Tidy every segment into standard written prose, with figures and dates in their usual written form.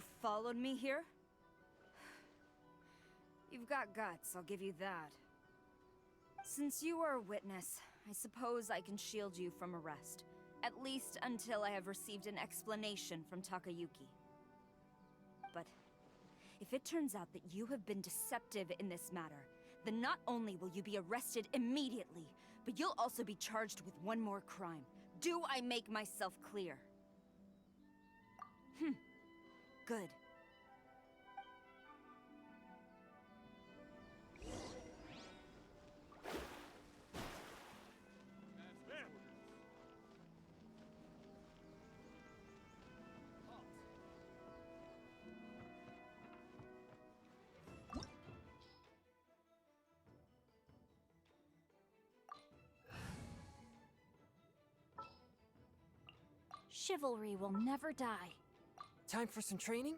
You followed me here? You've got guts, I'll give you that. Since you are a witness, I suppose I can shield you from arrest. At least until I have received an explanation from Takayuki. But if it turns out that you have been deceptive in this matter, then not only will you be arrested immediately, but you'll also be charged with one more crime. Do I make myself clear? Good. Chivalry will never die. Time for some training?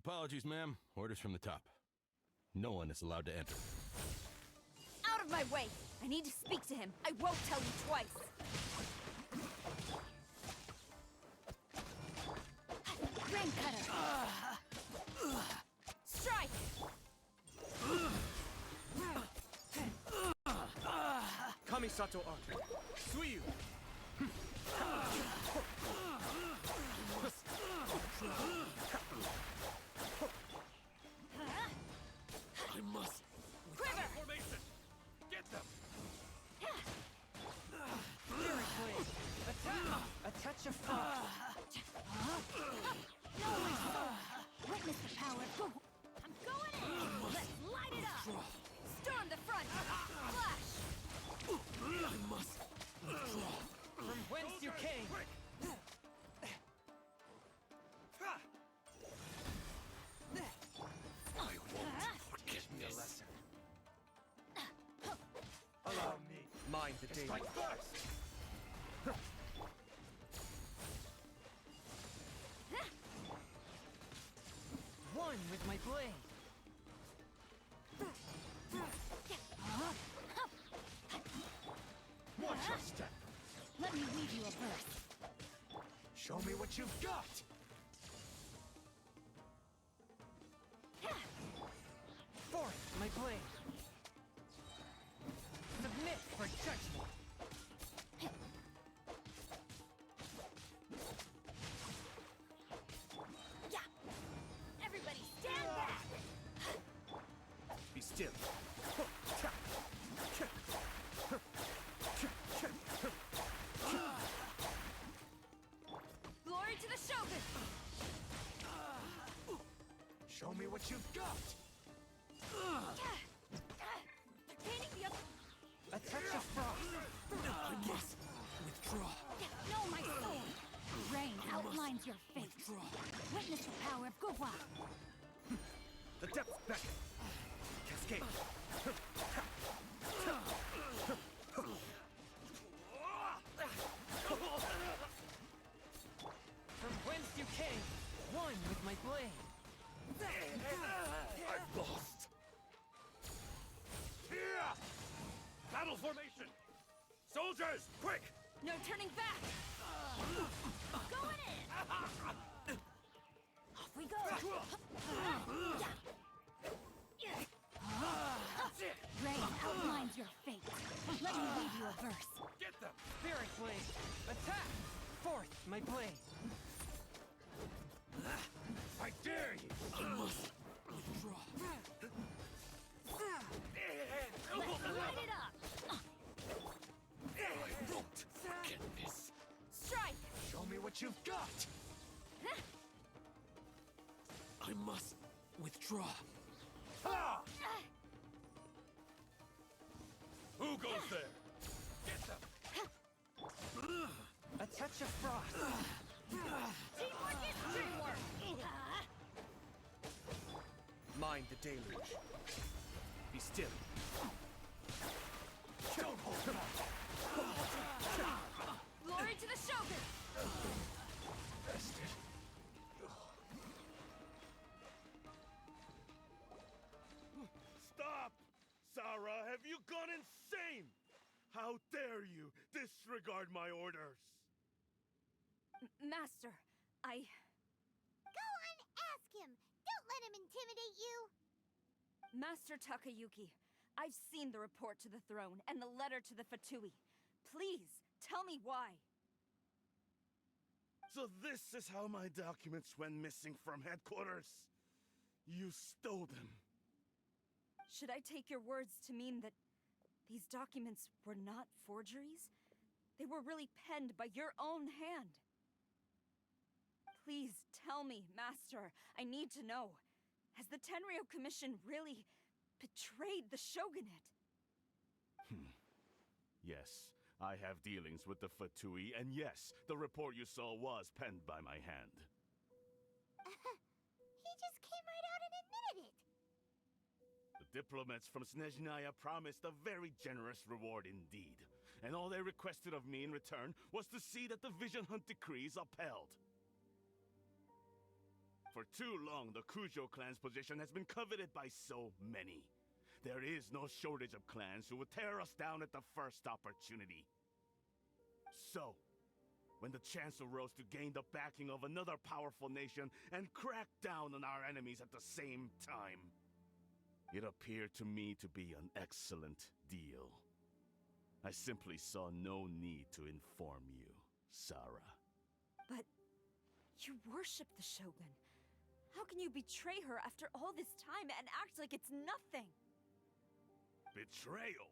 Apologies, ma'am. Orders from the top. No one is allowed to enter. Out of my way! I need to speak to him. I won't tell you twice. Rain cutter. Strike! Kamisato Art. Suiyu! I must. Quiver! Formation! Get them! A touch of frost. No, my soul! Witness the power of Google. I'm going in! Let's light it up! Storm the front! Flash! I must withdraw. From whence you came. I won't forget this. Allow me. Mind the danger. Strike first! One with my blade. Watch your step! Let me weave you a verse. Show me what you've got! Forth my blade. Submit for judgment. Yeah! Everybody stand back! Be still. Glory to the Shogun! Show me what you've got! They're painting the other... A touch of frost. I must withdraw. No, my soul! Rain outlines your fate. Witness the power of Gugwa. The depths beckon! Cascade! From whence you came. One with my blade. I've lost! Here! Battle formation! Soldiers, quick! No turning back! Going in! Off we go! Rain outlines your fate. Let me weave you a verse. Get them! Spirit blade. Attack! Forth my blade. I dare you! I must withdraw. Let's light it up! I won't forget this! Strike! Show me what you've got! I must withdraw. Ha! Who goes there? Get them! A touch of frost. Teamwork is teamwork! Mind the deluge. Be still. Don't hold back! Glory to the Shogun! Bastard! How dare you disregard my orders? Master, Go on, ask him! Don't let him intimidate you! Master Takayuki, I've seen the report to the throne and the letter to the Fatui. Please, tell me why. So this is how my documents went missing from headquarters? You stole them. Should I take your words to mean that these documents were not forgeries? They were really penned by your own hand. Please tell me, Master. I need to know. Has the Tenryo Commission really betrayed the shogunate? Yes, I have dealings with the Fatui, and yes, the report you saw was penned by my hand. He just came right out and admitted it! The diplomats from Snezhnaya promised a very generous reward indeed, and all they requested of me in return was to see that the Vision Hunt decrees upheld. For too long, the Kujo clan's position has been coveted by so many. There is no shortage of clans who would tear us down at the first opportunity. So, when the chance arose to gain the backing of another powerful nation and crack down on our enemies at the same time, it appeared to me to be an excellent deal. I simply saw no need to inform you, Sarah. But you worship the Shogun. How can you betray her after all this time and act like it's nothing? Betrayal?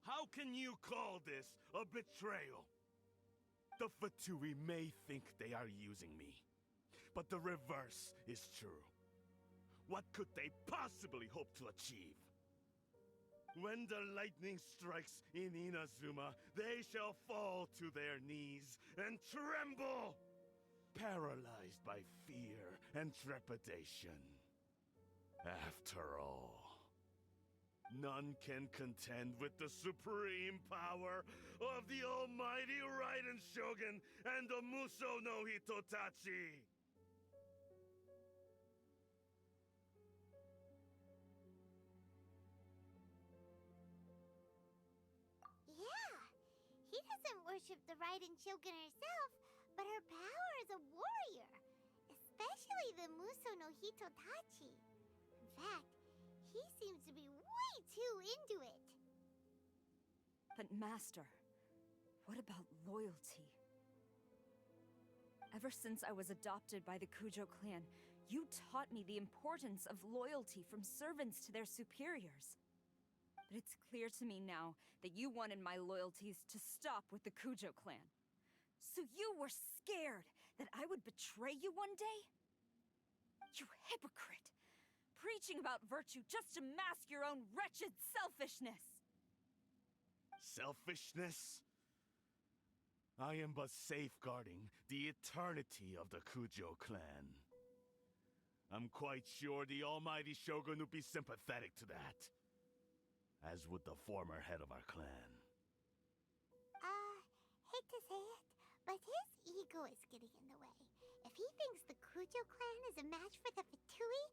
How can you call this a betrayal? The Fatui may think they are using me, but the reverse is true. What could they possibly hope to achieve? When the lightning strikes in Inazuma, they shall fall to their knees and tremble, paralyzed by fear and trepidation. After all, none can contend with the supreme power of the almighty Raiden Shogun and the Muso no Hitotachi! Yeah, he doesn't worship the Raiden Shogun herself, but her power as a warrior. Especially the Muso no Hitotachi. In fact, he seems to be way too into it. But Master, what about loyalty? Ever since I was adopted by the Kujo clan, you taught me the importance of loyalty from servants to their superiors. But it's clear to me now that you wanted my loyalties to stop with the Kujo clan. So you were scared that I would betray you one day? You hypocrite! Preaching about virtue just to mask your own wretched selfishness! Selfishness? I am but safeguarding the eternity of the Kujo clan. I'm quite sure the almighty Shogun would be sympathetic to that, as would the former head of our clan. Hate to say it, but his ego is getting in the way. If he thinks the Kujo clan is a match for the Fatui,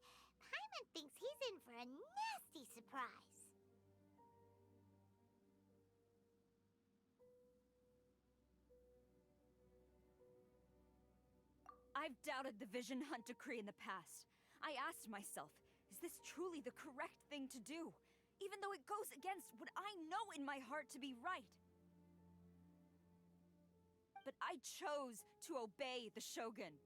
Paimon thinks he's in for a nasty surprise. I've doubted the Vision Hunt decree in the past. I asked myself, is this truly the correct thing to do? Even though it goes against what I know in my heart to be right. But I chose to obey the Shogun.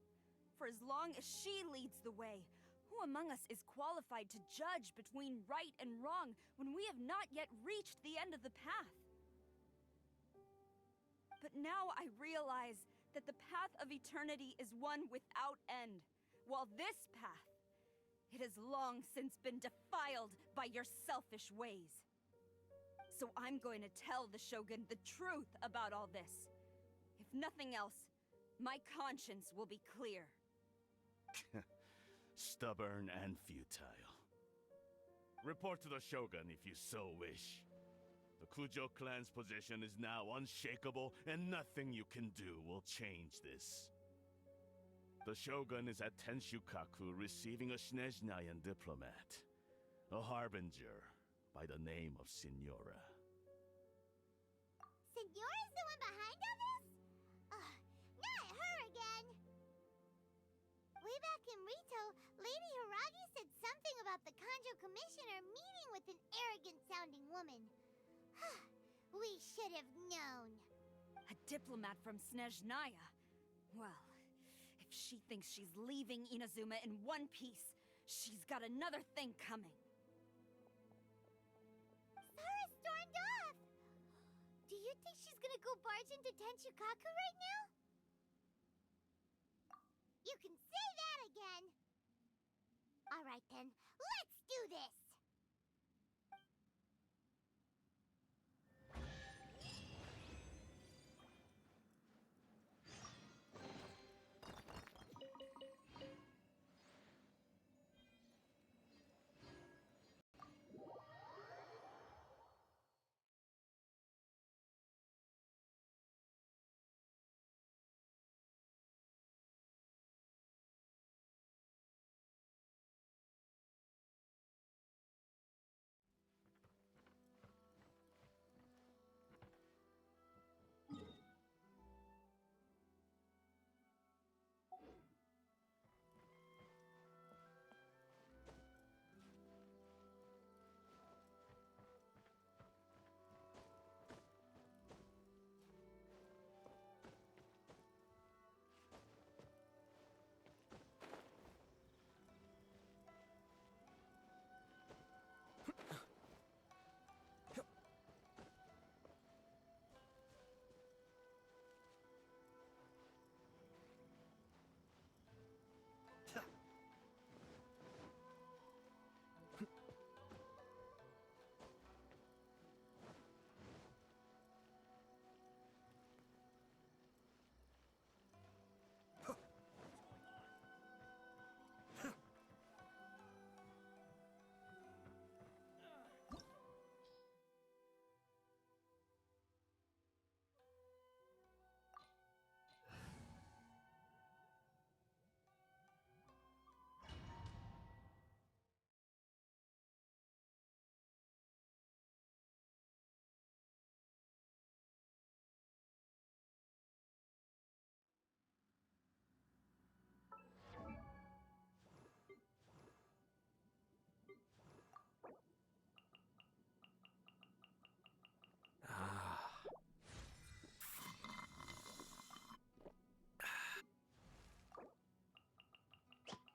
For as long as she leads the way, who among us is qualified to judge between right and wrong when we have not yet reached the end of the path? But now I realize that the path of eternity is one without end, while this path, it has long since been defiled by your selfish ways. So I'm going to tell the Shogun the truth about all this. If nothing else, my conscience will be clear. Stubborn and futile. Report to the Shogun if you so wish. The Kujo clan's position is now unshakable, and nothing you can do will change this. The Shogun is at Tenshukaku receiving a Snezhnayan diplomat, a harbinger by the name of Signora. Signora's the one behind all this? Ugh, not her again! Way back in Rito, Lady Hiragi said something about the Kanjo Commissioner meeting with an arrogant-sounding woman. We should have known. A diplomat from Snezhnaya. Well, if she thinks she's leaving Inazuma in one piece, she's got another thing coming. Sara stormed off! Do you think she's gonna go barge into Tenshukaku right now? You can say that again! Alright then, let's do this!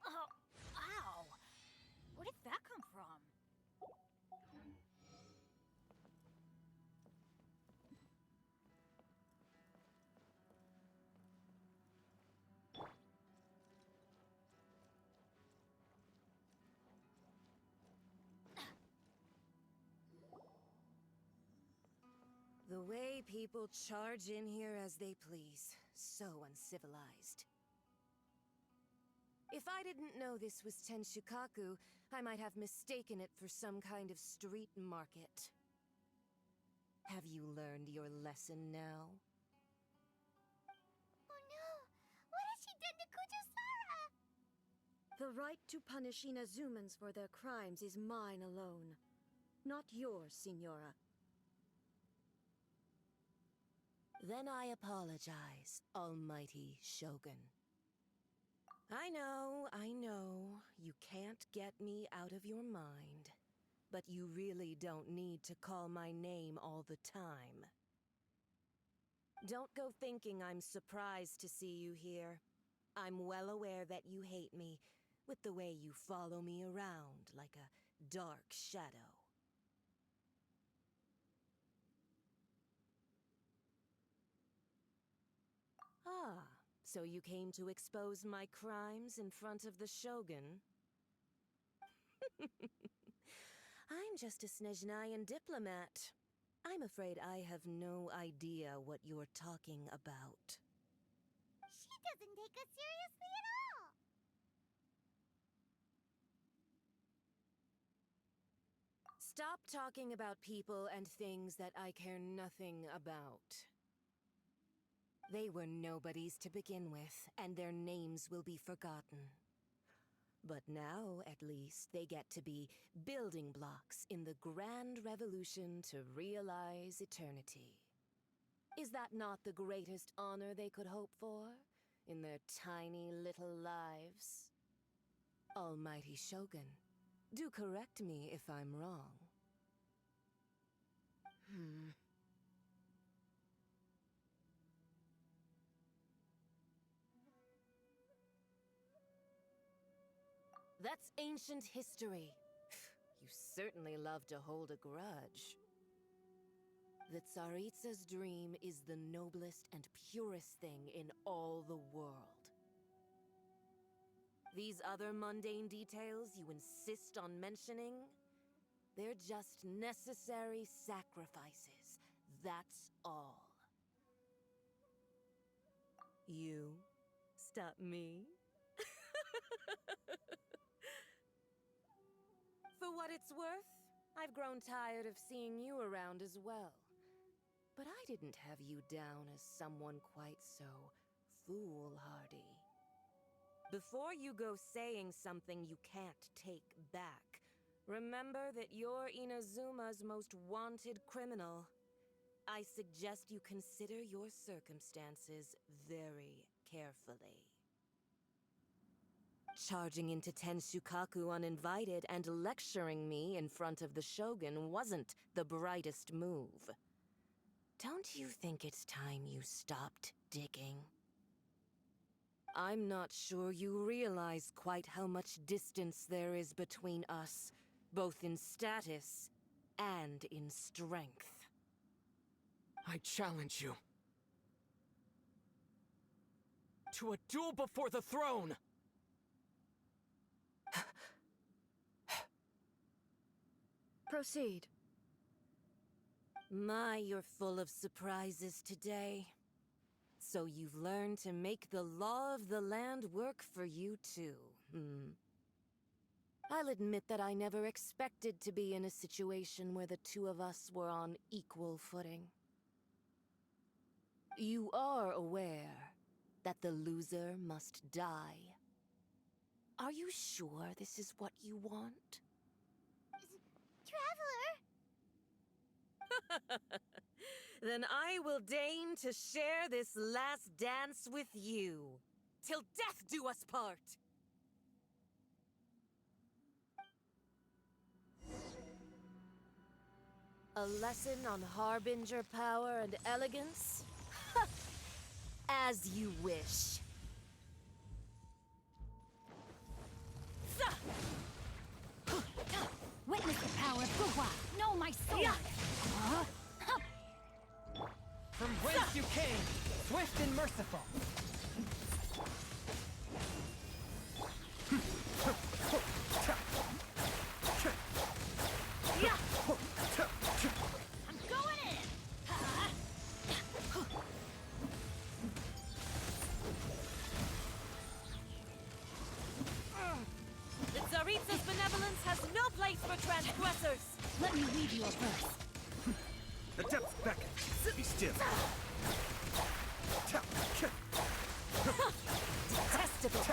Oh, ow! Where did that come from? The way people charge in here as they please. So uncivilized. If I didn't know this was Tenshukaku, I might have mistaken it for some kind of street market. Have you learned your lesson now? Oh no! What has she done to Kujo-Sara? The right to punish Inazumans for their crimes is mine alone. Not yours, Signora. Then I apologize, Almighty Shogun. I know, you can't get me out of your mind. But you really don't need to call my name all the time. Don't go thinking I'm surprised to see you here. I'm well aware that you hate me, with the way you follow me around like a dark shadow. Ah, so you came to expose my crimes in front of the Shogun? I'm just a Snezhnayan diplomat. I'm afraid I have no idea what you're talking about. She doesn't take us seriously at all! Stop talking about people and things that I care nothing about. They were nobodies to begin with, and their names will be forgotten. But now, at least, they get to be building blocks in the grand revolution to realize eternity. Is that not the greatest honor they could hope for in their tiny little lives? Almighty Shogun, do correct me if I'm wrong. That's ancient history. You certainly love to hold a grudge. The Tsaritsa's dream is the noblest and purest thing in all the world. These other mundane details you insist on mentioning, they're just necessary sacrifices. That's all. You stop me? For what it's worth, I've grown tired of seeing you around as well. But I didn't have you down as someone quite so foolhardy. Before you go saying something you can't take back, remember that you're INAZUMA's most wanted criminal. I suggest you consider your circumstances very carefully. Charging into Tenshukaku uninvited and lecturing me in front of the Shogun wasn't the brightest move. Don't you think it's time you stopped digging? I'm not sure you realize quite how much distance there is between us, both in status and in strength. I challenge you to a duel before the throne! Proceed. My, you're full of surprises today. So you've learned to make the law of the land work for you too, I'll admit that I never expected to be in a situation where the two of us were on equal footing. You are aware that the loser must die. Are you sure this is what you want? Traveler! Then I will deign to share this last dance with you, till death do us part! A lesson on harbinger power and elegance? As you wish. Witness the power of Fuhua! Know my sword! From whence you came, swift and merciful. I'm going in! The Tsaritsa's benevolence has no place for transgressors! Let me lead you a verse. The depths beckon. Be still. Detestable!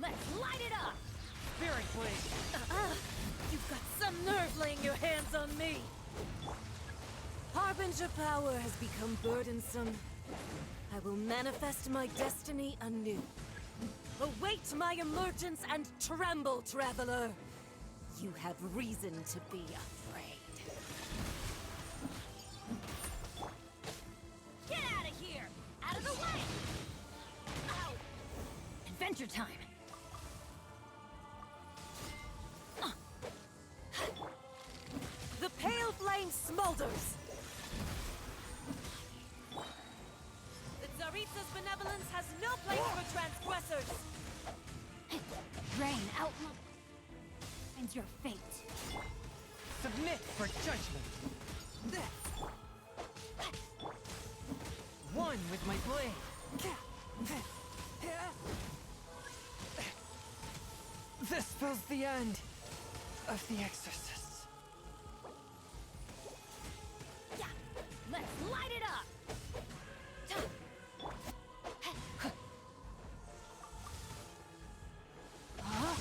Let's light it up! Spirit Blade! You've got some nerve laying your hands on me! Harbinger power has become burdensome. I will manifest my destiny anew. Await my emergence and tremble, traveler! You have reason to be afraid. Get out of here! Out of the way! Ow! Adventure time! The pale flame smolders! The Tsaritsa's benevolence has no place for transgressors! Rain, outlook! And your fate. Submit for judgment! One with my blade! This spells the end of the exorcists. Yeah! Let's light it up! Huh?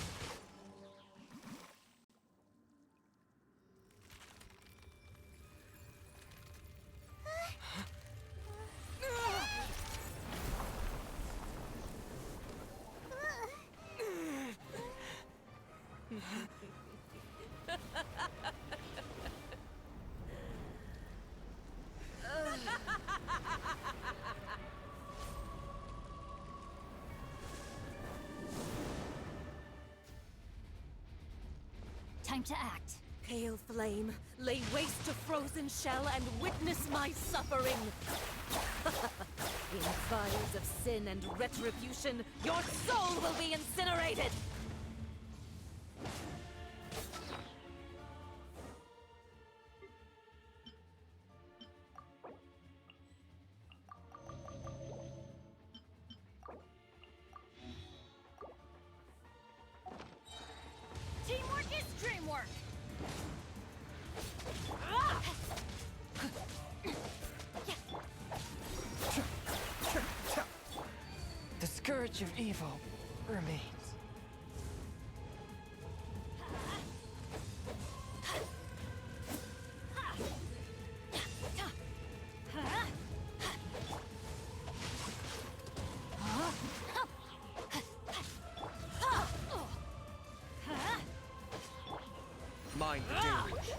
Time to act. Pale flame, lay waste to frozen shell and witness my suffering. In fires of sin and retribution, your soul will be incinerated! Teamwork is dreamwork! The scourge of evil remains. Mind the deluge.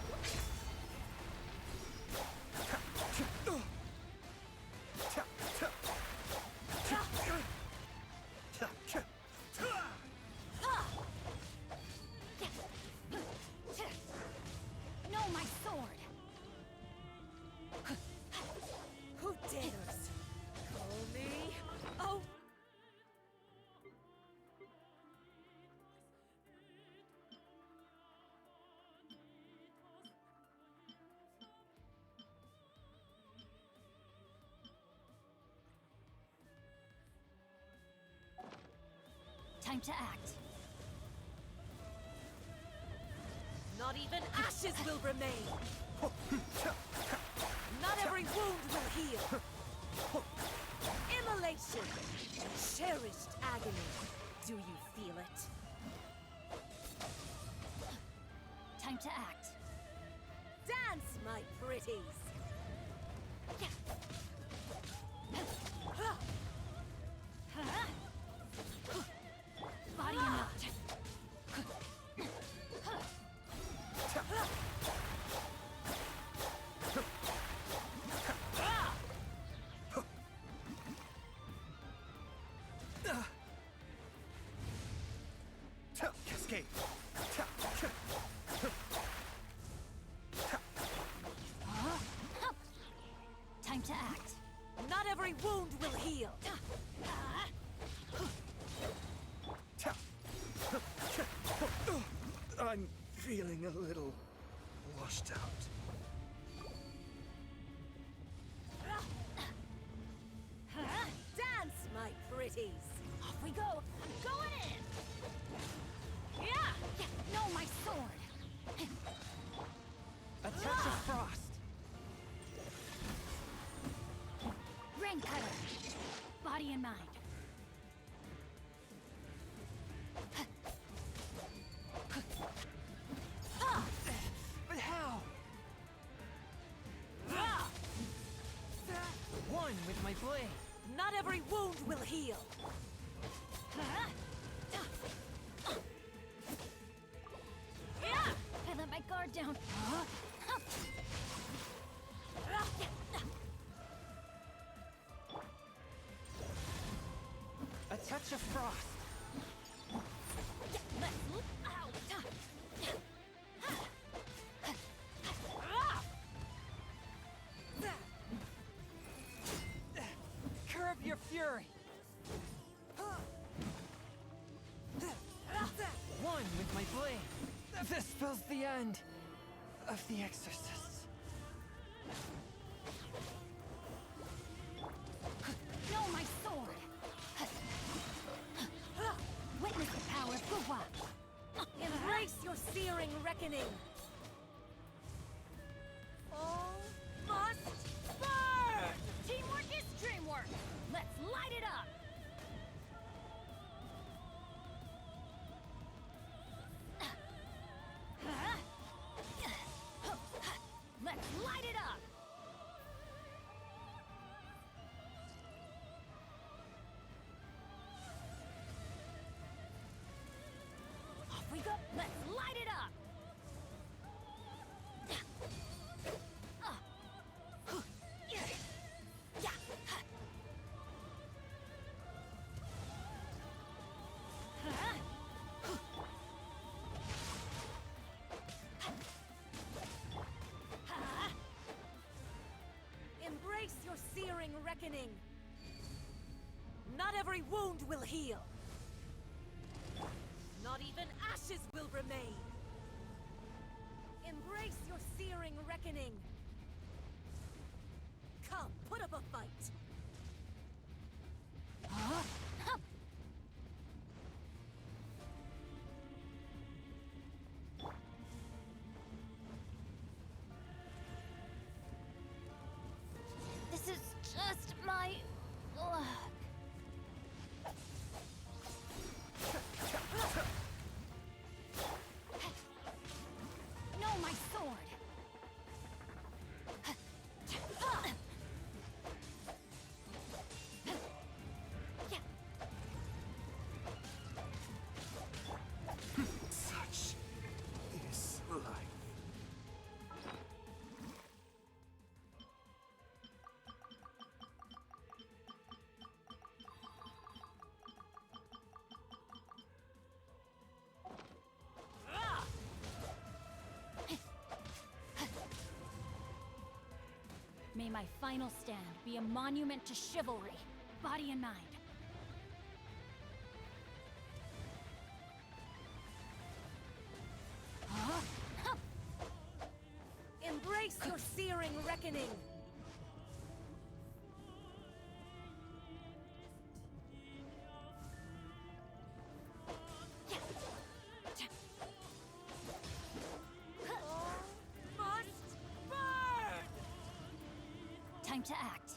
No, my sword! Who dares call me? Oh! Time to act. Not even ashes will remain! Not every wound will heal! Immolation! Cherished agony! Do you feel it? Time to act. Dance, my pretties! Body and mind. Cascade. Time to act. Not every wound will heal! I'm feeling a little washed out. Dance, my pretties! Off we go. I'm going in. Yeah. No, my sword. A touch of frost. Rain cutter. Body and mind. But how? One with my blade. Not every wound will heal! Yeah. I let my guard down. A touch of frost. Curb your fury. One with my blade. This spells the end of the exorcists. No, my sword. Witness the power of Guwa. Embrace your searing reckoning! All must burn! Teamwork is dreamwork. Let's light it up. Let's light it up. Off we go. Let's light it up. reckoning! Not every wound will heal! Not even ashes will remain! Embrace your searing reckoning! Come, put up a fight! Huh? Huh. This is just my luck. No, my sword! Such is life. May my final stand be a monument to chivalry, body and mind. Huh? Huh. Embrace your searing reckoning! Must burn! Time to act.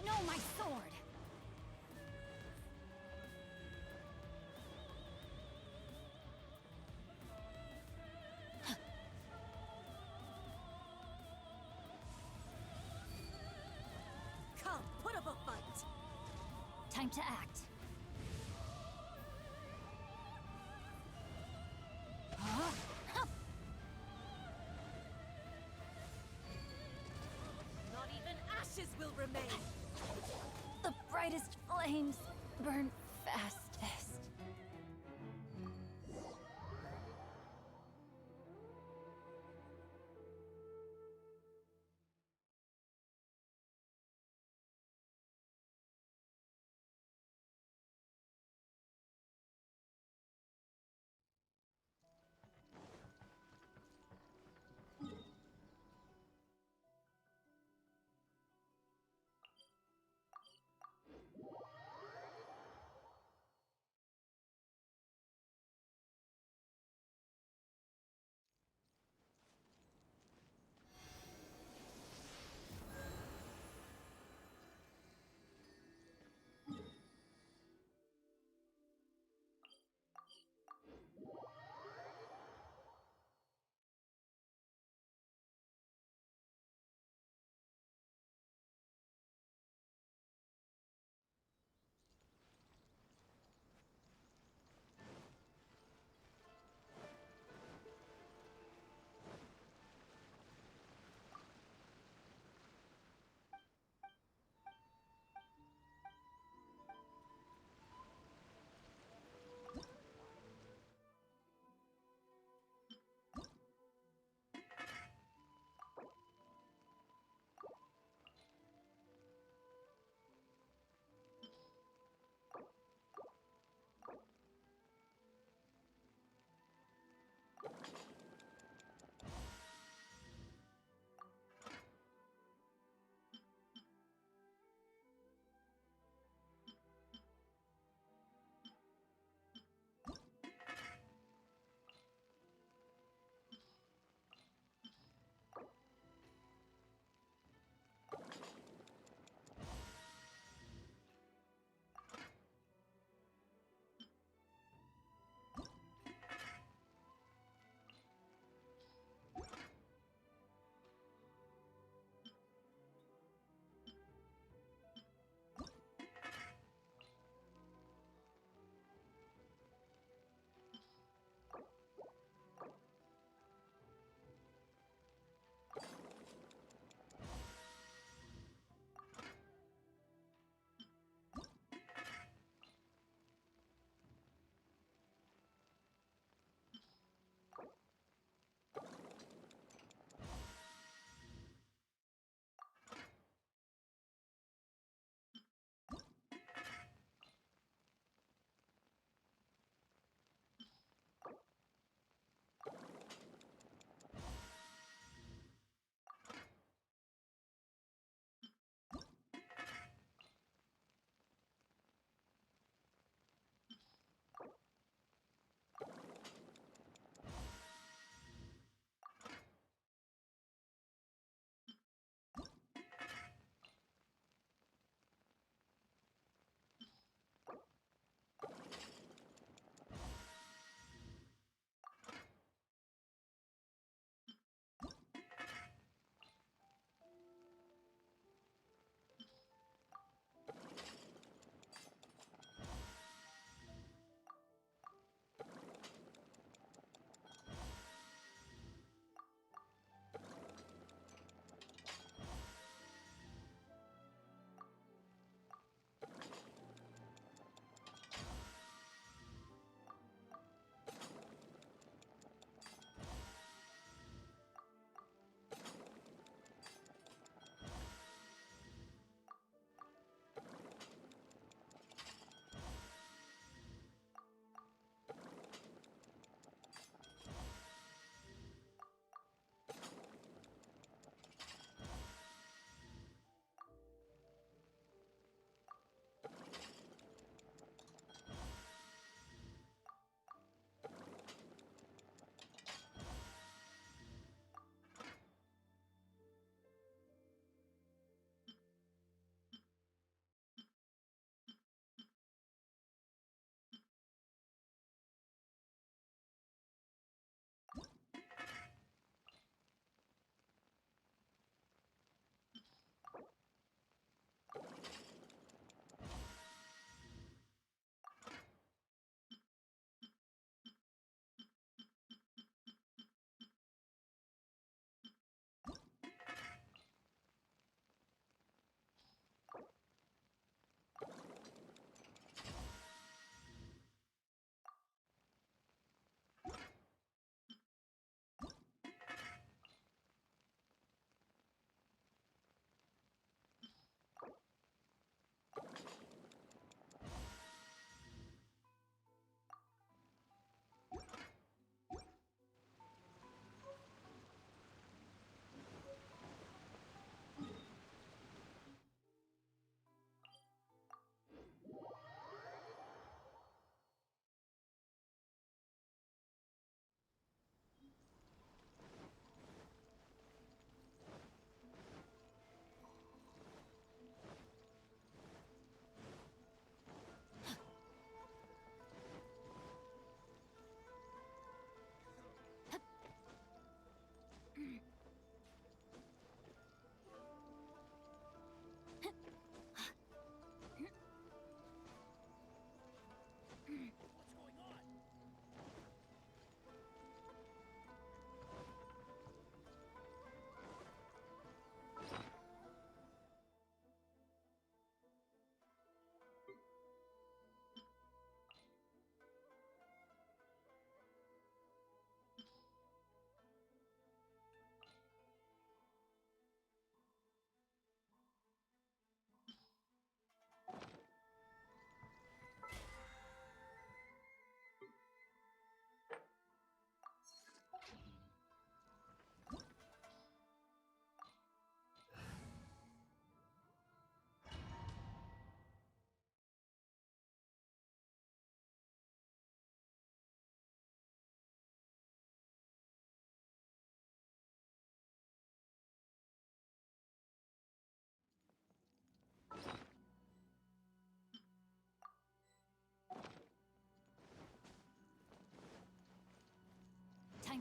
No, my sword! Come, put up a fight! Time to act. Huh? Huh. Not even ashes will remain! The brightest flames burn fastest.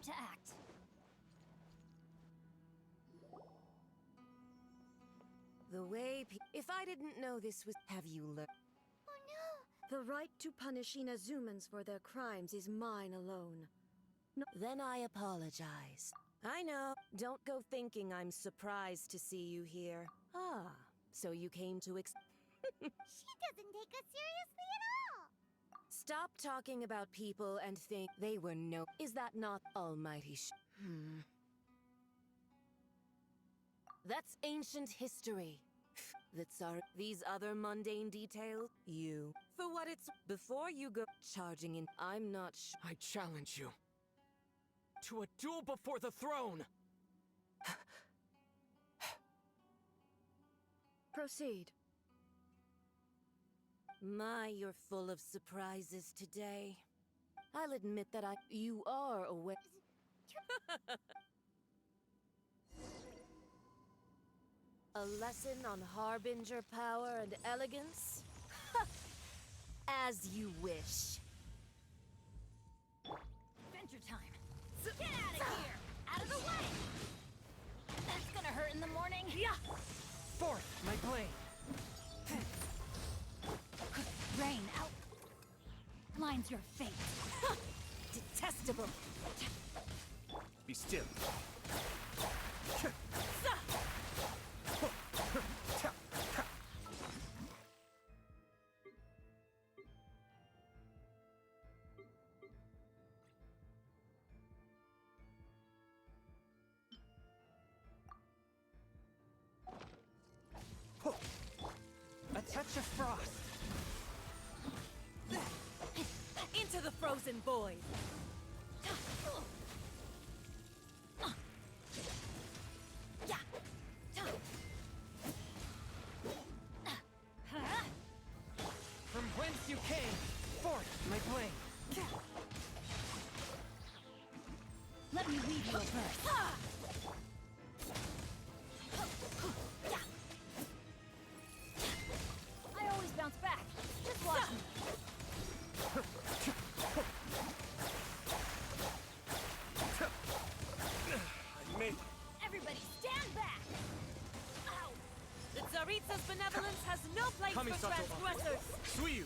to act. The way if I didn't know this was... Have you learned? Oh no! The right to punish Inazumans for their crimes is mine alone. Then I apologize. I know. Don't go thinking I'm surprised to see you here. Ah, so you came to She doesn't take us seriously at all! Stop talking about people and think they were no... Is that not almighty That's ancient history. That's our... These other mundane details, you... For what it's... Before you go charging in... I'm not I challenge you to a duel before the throne! Proceed. My, you're full of surprises today. I'll admit that You are aware... A lesson on Harbinger power and elegance? As you wish. Adventure time. Get out of here! Out of the way! That's gonna hurt in the morning. Yeah. Forth, my blade! Rain out. Lines your fate. Detestable. Be still. A touch of frost! Into the frozen void. From whence you came, forth, my blade! Let me lead you a verse. I always bounce back. Just watch me. I made it. Everybody stand back! Ow! The Tsaritsa's benevolence has no place for Kamisato. transgressors. Suiyu!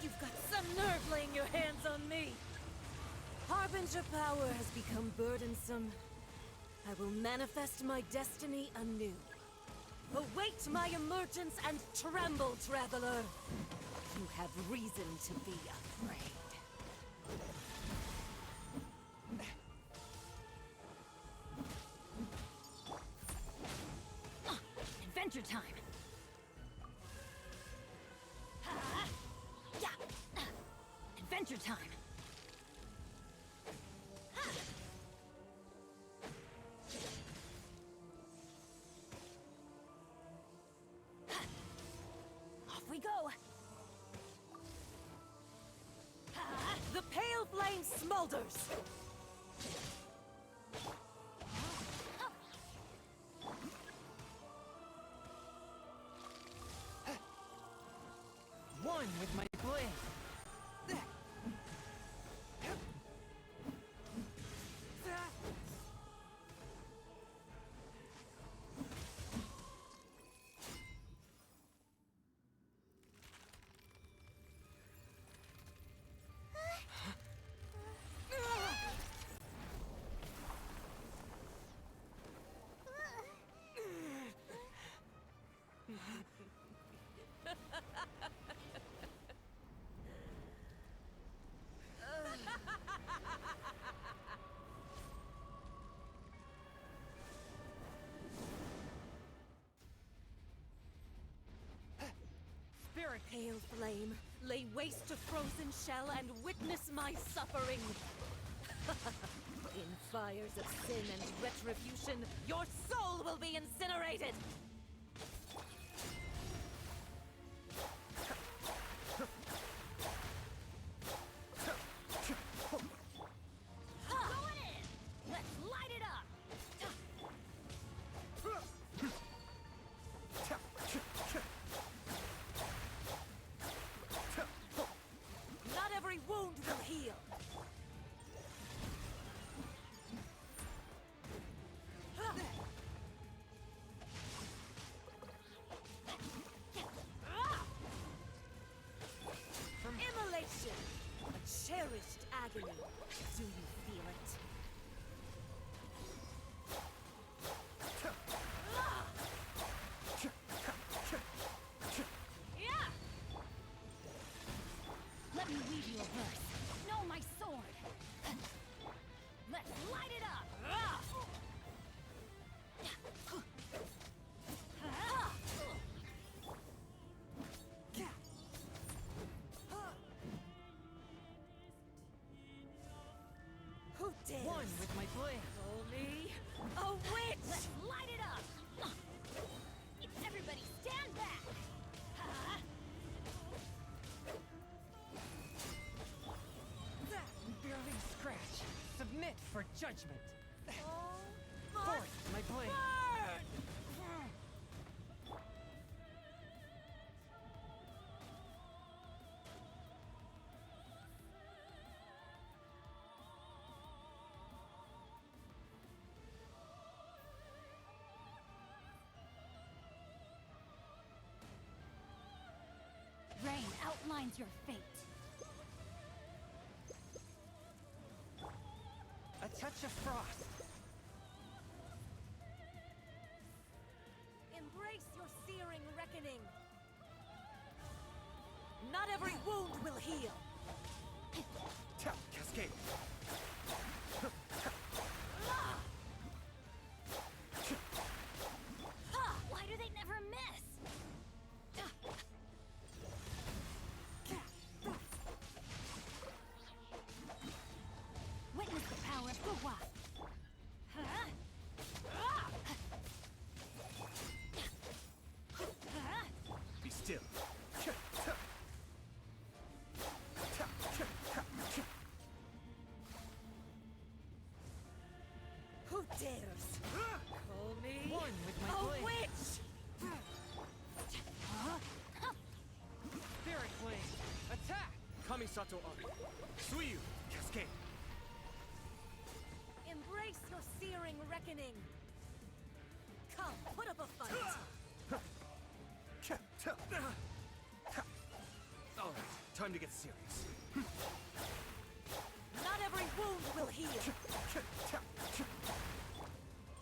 You've got some nerve laying your hands on me. Harbinger power has become burdensome. I will manifest my destiny anew. Await my emergence and tremble, traveler. You have reason to be afraid. Adventure time! Adventure time! Off we go! The pale flame smolders! One with my blade! Spirit! Pale flame, lay waste to frozen shell and witness my suffering. In fires of sin and retribution, your soul will be incinerated! Going in! Let's light it up! Not every wound will heal. dares? One with my blade. Call me a witch! Let's light it up! Everybody stand back! Barely scratch. Submit for judgment. Oh, Forth my blade. Rain outlines your fate. A touch of frost. Embrace your searing reckoning. Not every wound will heal. Tap cascade. Why do they never miss? Witness the power of the Wa. Be still. Who dares? Call me One with my a blade. witch! Spirit blade. Attack. Kamisato Ari. Suiyu. Cascade. Embrace your searing reckoning. Come, put up a fight. Alright, time to get serious. Not every wound will heal.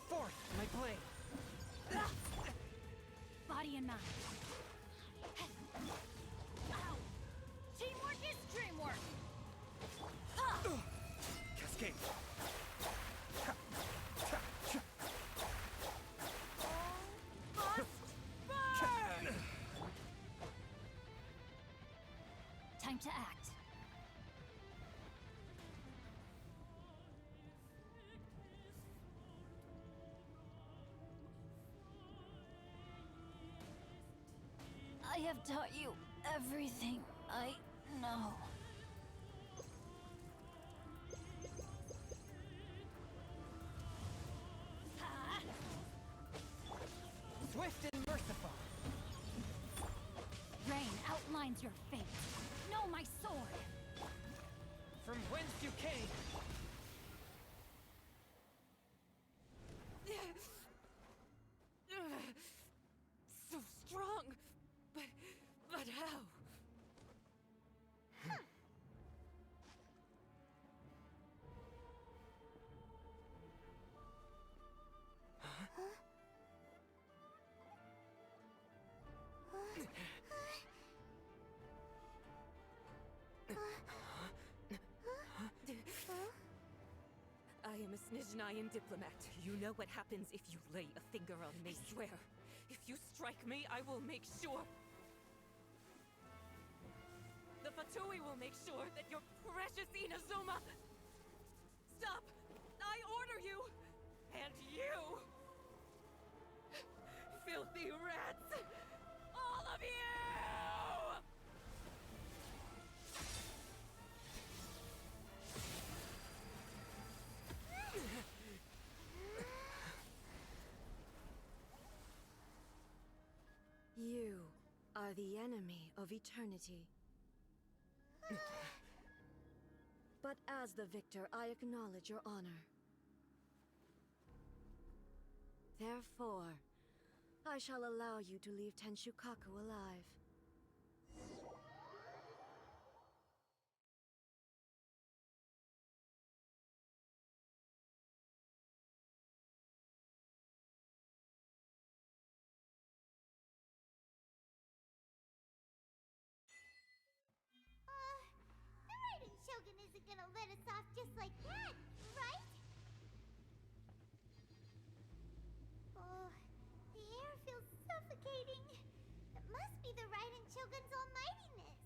Forth my blade. Body and mind. Ow. Teamwork is dreamwork. Cascade. Must burn! Time to act. I have taught you everything I know. Swift and merciful. Rain outlines your fate. Know my sword. From whence you came. So strong, but how? I am a Snizhnayan diplomat. You know what happens if you lay a finger on me. Swear, if you strike me, I will make sure. The Fatui will make sure that your precious INAZUMA... Stop! I order you! And you! Filthy rats! All of you! You are the enemy of eternity. But as the victor, I acknowledge your honor. Therefore, I shall allow you to leave Tenshukaku alive. The Raiden Shogun isn't gonna let us off just like that, right? Oh, the air feels suffocating. It must be the Raiden Shogun's almightiness.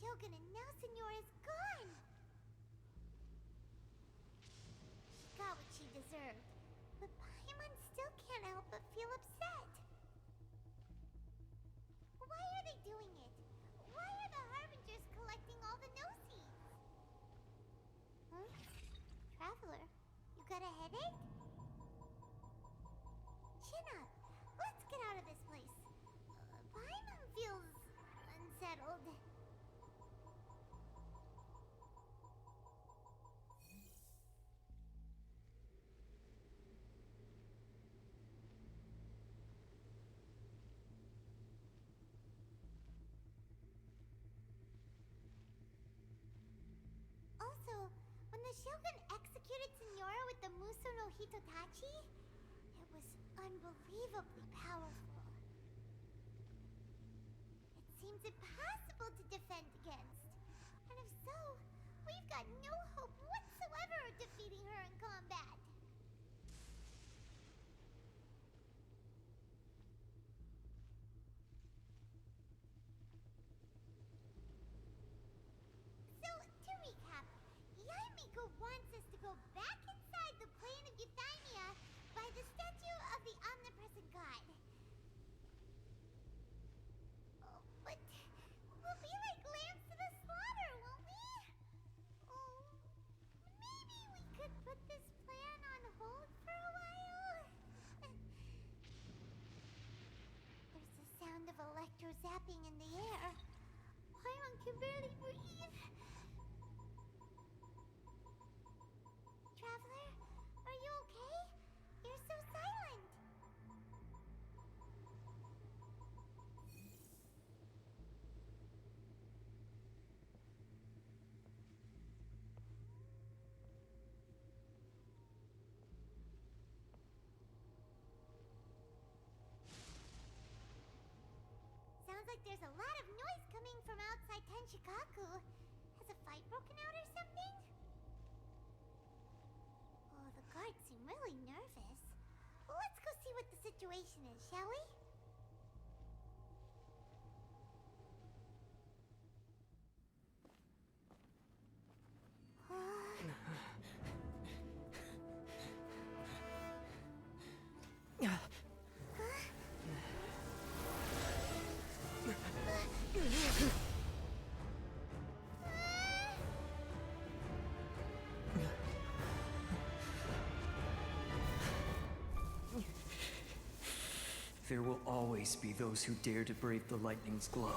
Shogun and now Signora's gone. She got what she deserved, but Paimon still can't help but feel upset. Why are they doing it? Why are the Harbingers collecting all the no-seeds? Huh? Traveler, you got a headache? Chin up. Let's get out of this place. Paimon feels unsettled. Also, when the Shogun executed Signora with the Muso no Hitotachi, it was unbelievably powerful. It seems impossible to defend against. And if so, we've got no hope whatsoever of defeating her in combat. So, to recap, Yaemiko wants us to go back inside the plane of Euthymia by the statue of the omnipresent god. Oh, but we'll be like lambs to the slaughter, won't we? Oh, maybe we could put this plan on hold for a while? There's the sound of electro-zapping in the air. Paimon can barely breathe. Traveler, are you okay? You're so silent. Sounds like there's a lot of noise coming from outside Tenshikaku. Has a fight broken out or something? Oh, the guards seem really nervous. Let's go see what the situation is, shall we? There will always be those who dare to brave the lightning's glow.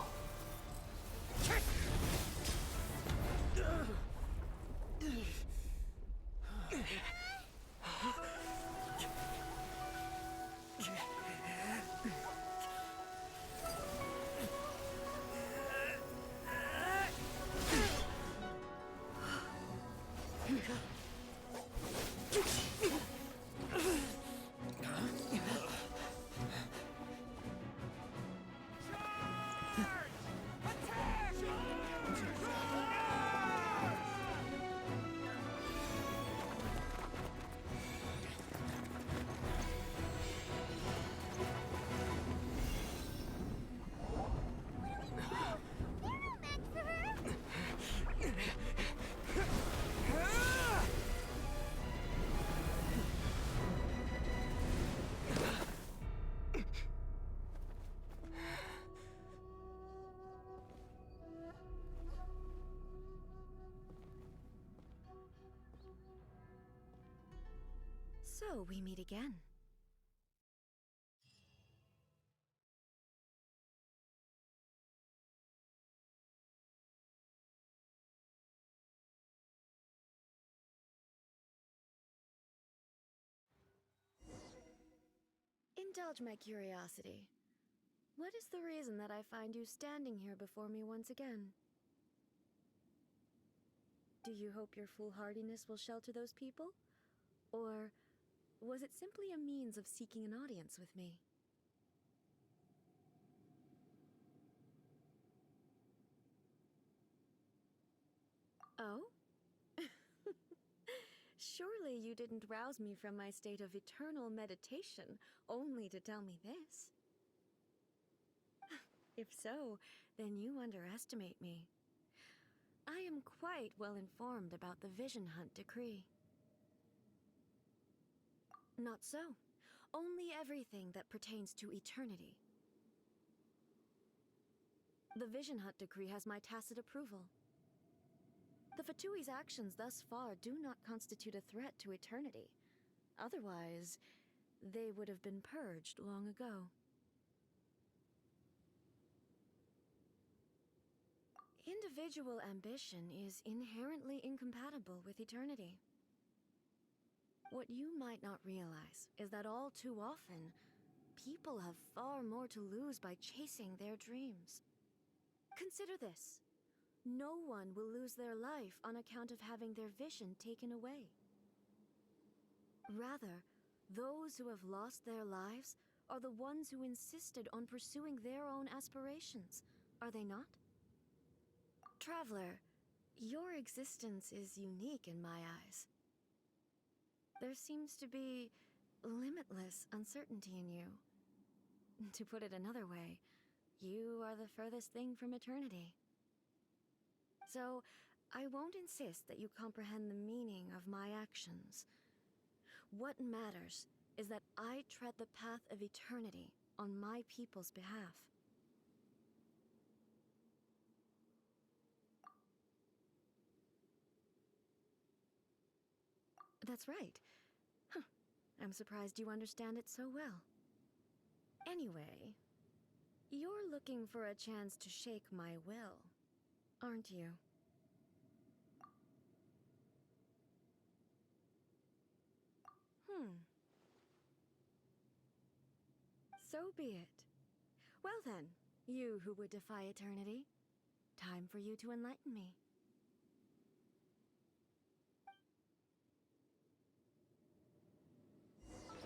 So we meet again. Indulge my curiosity. What is the reason that I find you standing here before me once again? Do you hope your foolhardiness will shelter those people? Or was it simply a means of seeking an audience with me? Oh? Surely you didn't rouse me from my state of eternal meditation only to tell me this. If so, then you underestimate me. I am quite well informed about the Vision Hunt decree. Not so. Only everything that pertains to eternity. The Vision Hunt decree has my tacit approval. The Fatui's actions thus far do not constitute a threat to eternity. Otherwise, they would have been purged long ago. Individual ambition is inherently incompatible with eternity. What you might not realize is that all too often, people have far more to lose by chasing their dreams. Consider this. No one will lose their life on account of having their vision taken away. Rather, those who have lost their lives are the ones who insisted on pursuing their own aspirations, are they not? Traveler, your existence is unique in my eyes. There seems to be limitless uncertainty in you. To put it another way, you are the furthest thing from eternity. So, I won't insist that you comprehend the meaning of my actions. What matters is that I tread the path of eternity on my people's behalf. That's right. Huh. I'm surprised you understand it so well. Anyway, you're looking for a chance to shake my will, aren't you? So be it. Well then, you who would defy eternity, time for you to enlighten me.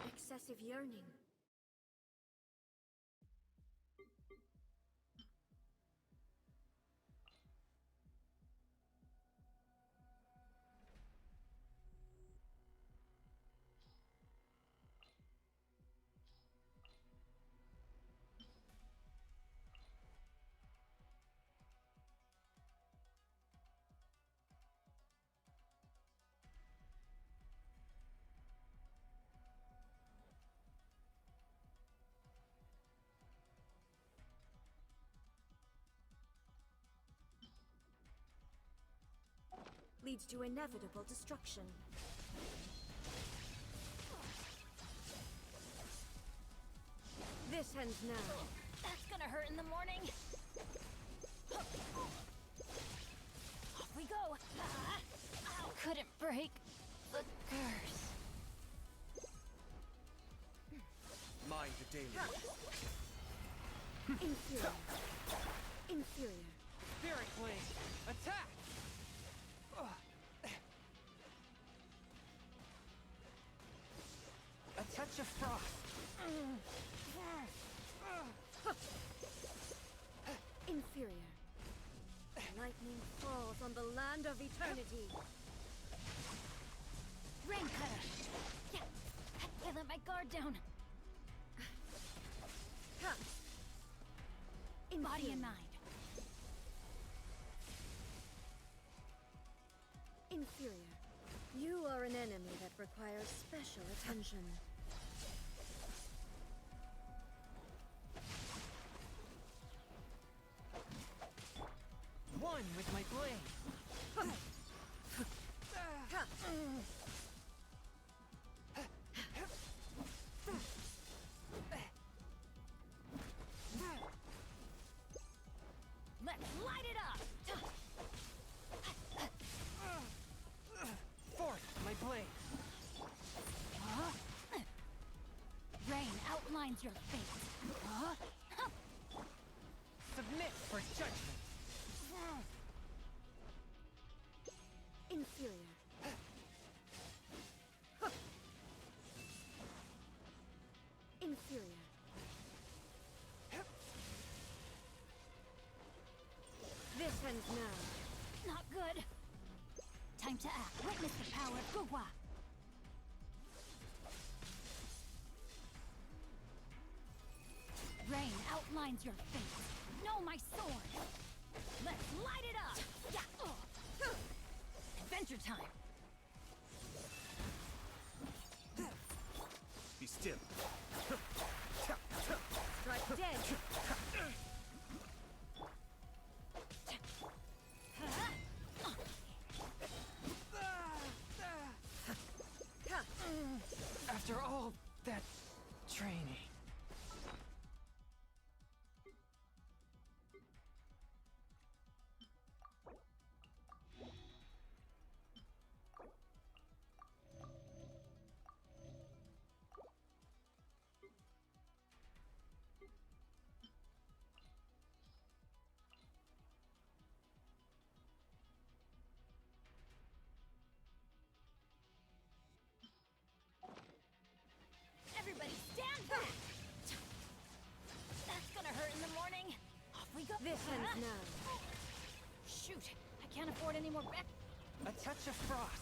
Excessive yearning. Leads to inevitable destruction. This ends now. That's gonna hurt in the morning. Off we go. Couldn't break the curse. Mind the daily. Inferior. Inferior. Spirit Blade! Attack! A touch of frost. Inferior. Lightning falls on the land of eternity. Rain cutter. Yeah, I let my guard down. Body and mind. Inferior. You are an enemy that requires special attention. One with my blade. Let's light it up. Forth my blade. Rain outlines your fate. Submit for judgment. Inferior. Inferior. This ends now. Not good. Time to act. Witness the power of Gugwa. Rain outlines your fate. Know my sword. Let's light it up. Yeah. Adventure time! Be still. Strike dead! After all that training. Everybody stand back! That's gonna hurt in the morning. Off we go. This ends now. Shoot, I can't afford any more back. A touch of frost.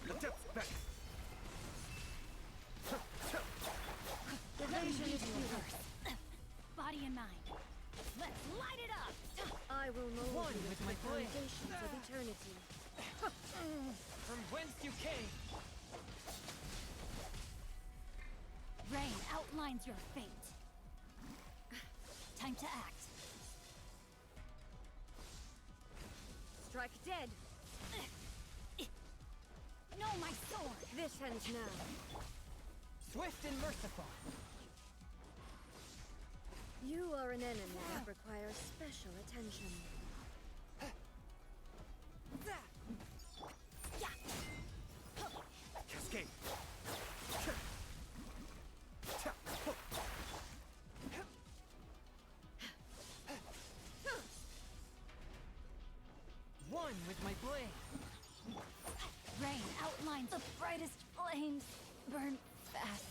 Adapt back. Evasion is futile. Body and mind. Let's light it up! I will mold One you with into my the blade. foundations of eternity. From whence you came. Rain outlines your fate. Time to act. Strike dead. No, my sword! This ends now. Swift and merciful. You are an enemy that requires special attention. Cascade. One with my blade. Rain outlines the brightest flames. Burn fastest.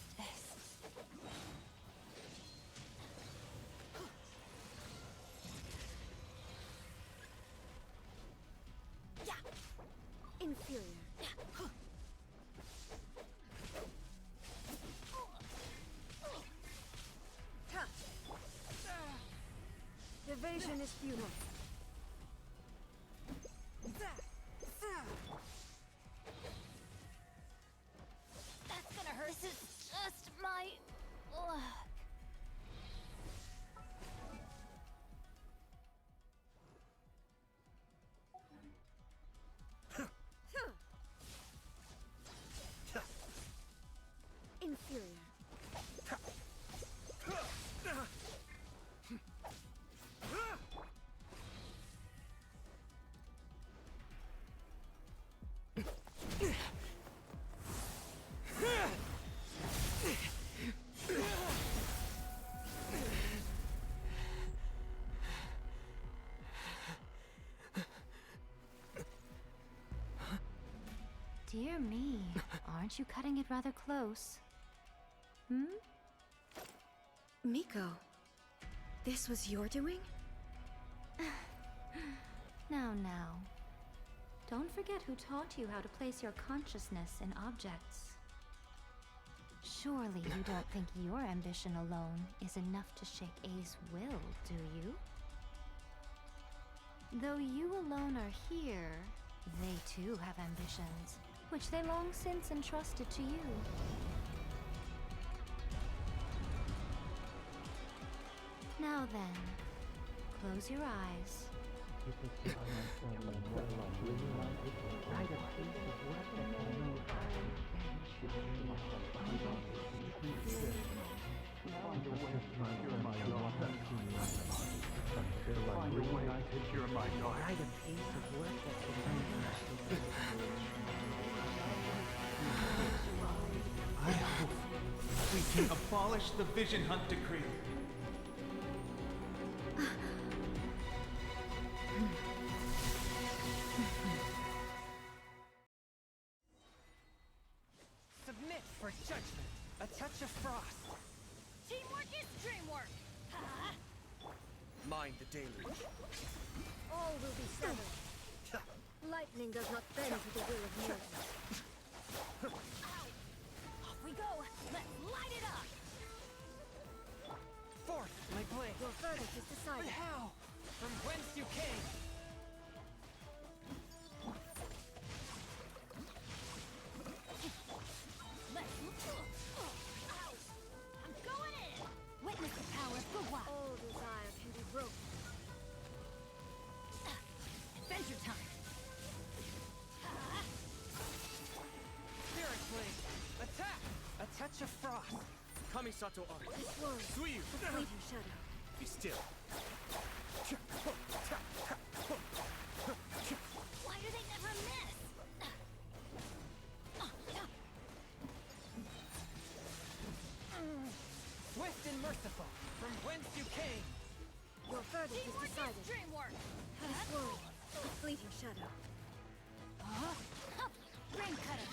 Inferior. Evasion is futile. That's gonna hurt. This is just my luck. Inferior. Dear me, aren't you cutting it rather close? Miko, this was your doing? Now. Don't forget who taught you how to place your consciousness in objects. Surely you don't think your ambition alone is enough to shake A's will, do you? Though you alone are here, they too have ambitions, which they long since entrusted to you. Now then, close your eyes. I hope we can abolish the Vision Hunt Decree. Submit for judgment. A touch of frost. Teamwork is dreamwork! Mind the deluge. All will be severed. Lightning does not bend to the will of mortals. Off we go! Let's light it up! Forth, my blade. Your further verdict is But decided. how? From whence you came? I'm going in! Witness the power of Gugwa! All desire can be broken. Adventure time! Spirit Blade! Attack! A touch of frost! Kamisato art. This world, Suiyu. the fleeting shadow. Be still. Why do they never miss? Swift and merciful! From whence you came? Your verdict is decided. Dreamwork! This world, the fleeting shadow. Brain cutter!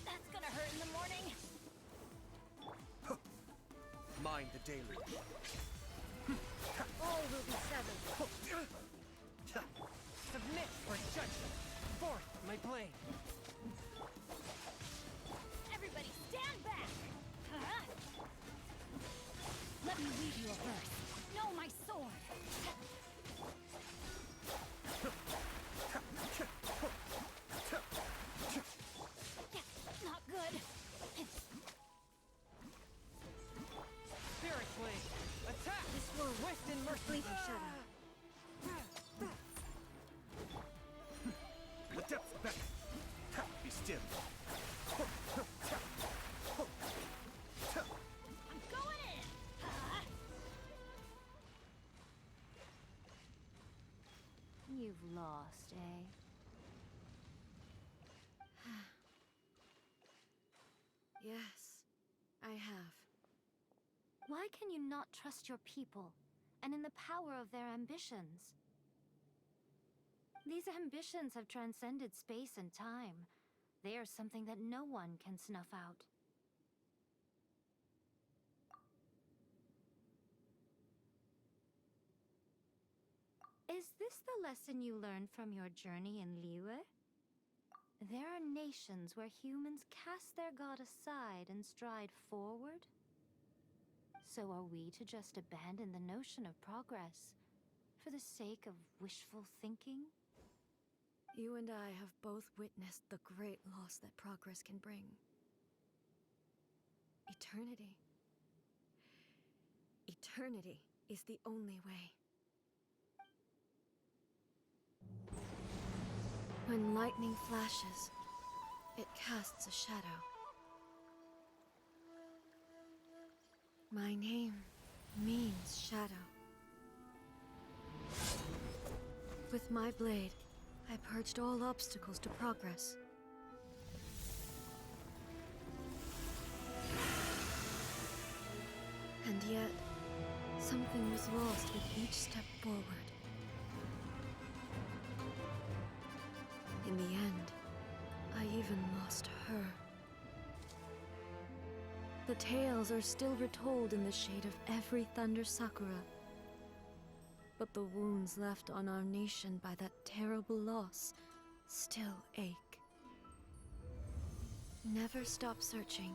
That's gonna hurt in the morning! Mind the deluge. All will be severed. Submit for judgment! Forth my blade! Everybody stand back! Let me read you a verse. Know my sword! Not good. Spirit Blade! Attack! This world, Swift and the merciful! fleeting shadow. The depths beckon. Be still. I'm going in! You've lost, eh? Yes, I have. Why can you not trust your people, and in the power of their ambitions? These ambitions have transcended space and time. They are something that no one can snuff out. Is this the lesson you learned from your journey in Liyue? There are nations where humans cast their god aside and stride forward? So are we to just abandon the notion of progress for the sake of wishful thinking? You and I have both witnessed the great loss that progress can bring. Eternity. Eternity is the only way. When lightning flashes, it casts a shadow. My name means shadow. With my blade, I purged all obstacles to progress. And yet, something was lost with each step forward. In the end, I even lost her. The tales are still retold in the shade of every Thunder Sakura. But the wounds left on our nation by that terrible loss still ache. Never stop searching,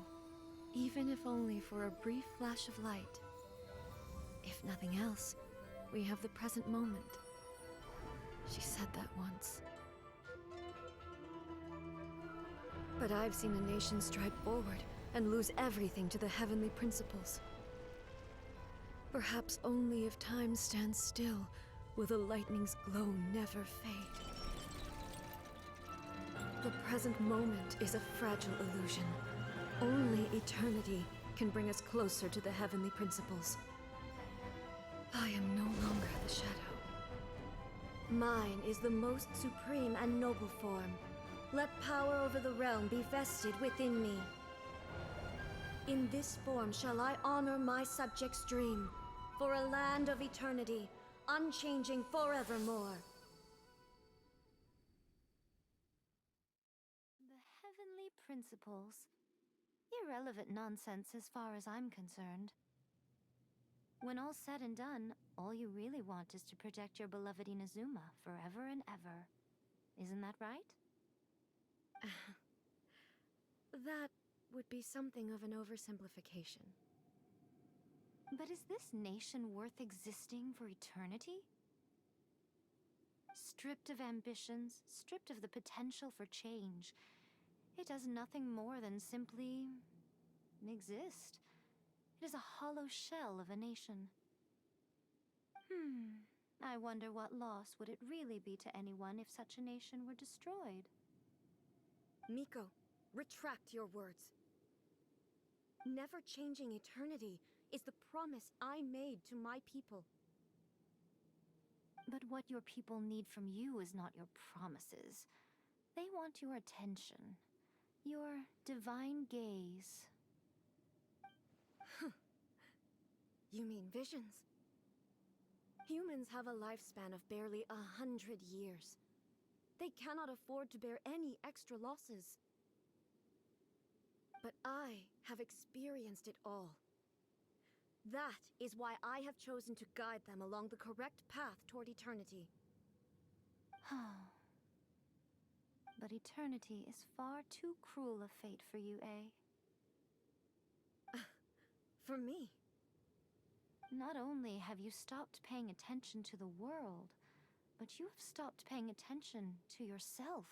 even if only for a brief flash of light. If nothing else, we have the present moment. She said that once. But I've seen a nation stride forward and lose everything to the heavenly principles. Perhaps only if time stands still will the lightning's glow never fade. The present moment is a fragile illusion. Only eternity can bring us closer to the heavenly principles. I am no longer the shadow. Mine is the most supreme and noble form. Let power over the realm be vested within me. In this form shall I honor my subjects' dream, for a land of eternity, unchanging forevermore. The heavenly principles. Irrelevant nonsense as far as I'm concerned. When all's said and done, all you really want is to protect your beloved INAZUMA forever and ever. Isn't that right? That would be something of an oversimplification. But is this nation worth existing for eternity? Stripped of ambitions, stripped of the potential for change, it does nothing more than simply exist. It is a hollow shell of a nation. I wonder what loss would it really be to anyone if such a nation were destroyed? Miko, retract your words. Never changing eternity is the promise I made to my people. But what your people need from you is not your promises. They want your attention, your divine gaze. You mean visions? Humans have a lifespan of barely 100 years. They cannot afford to bear any extra losses. But I have experienced it all. That is why I have chosen to guide them along the correct path toward eternity. But eternity is far too cruel a fate for you, eh? For me? Not only have you stopped paying attention to the world, but you have stopped paying attention to yourself.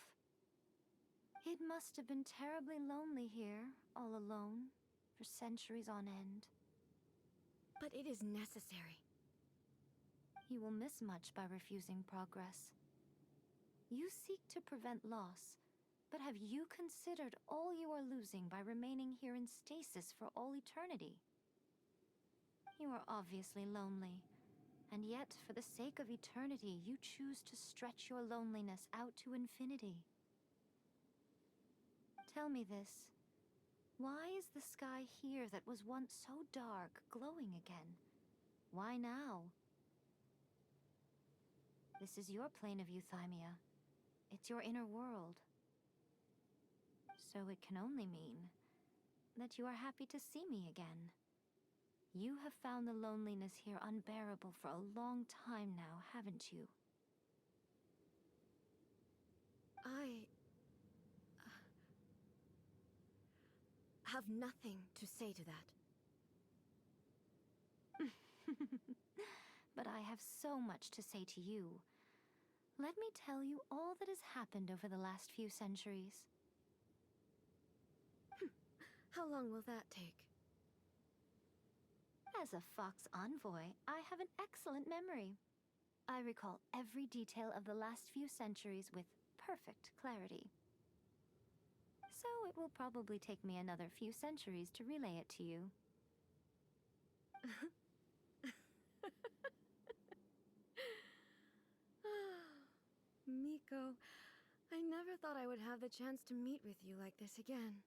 It must have been terribly lonely here, all alone, for centuries on end. But it is necessary. You will miss much by refusing progress. You seek to prevent loss, but have you considered all you are losing by remaining here in stasis for all eternity? You are obviously lonely, and yet, for the sake of eternity, you choose to stretch your loneliness out to infinity. Tell me this. Why is the sky here that was once so dark glowing again? Why now? This is your plane of euthymia. It's your inner world. So it can only mean that you are happy to see me again. You have found the loneliness here unbearable for a long time now, haven't you? I have nothing to say to that. But I have so much to say to you. Let me tell you all that has happened over the last few centuries. How long will that take? As a Fox envoy, I have an excellent memory. I recall every detail of the last few centuries with perfect clarity. So it will probably take me another few centuries to relay it to you. Miko, I never thought I would have the chance to meet with you like this again.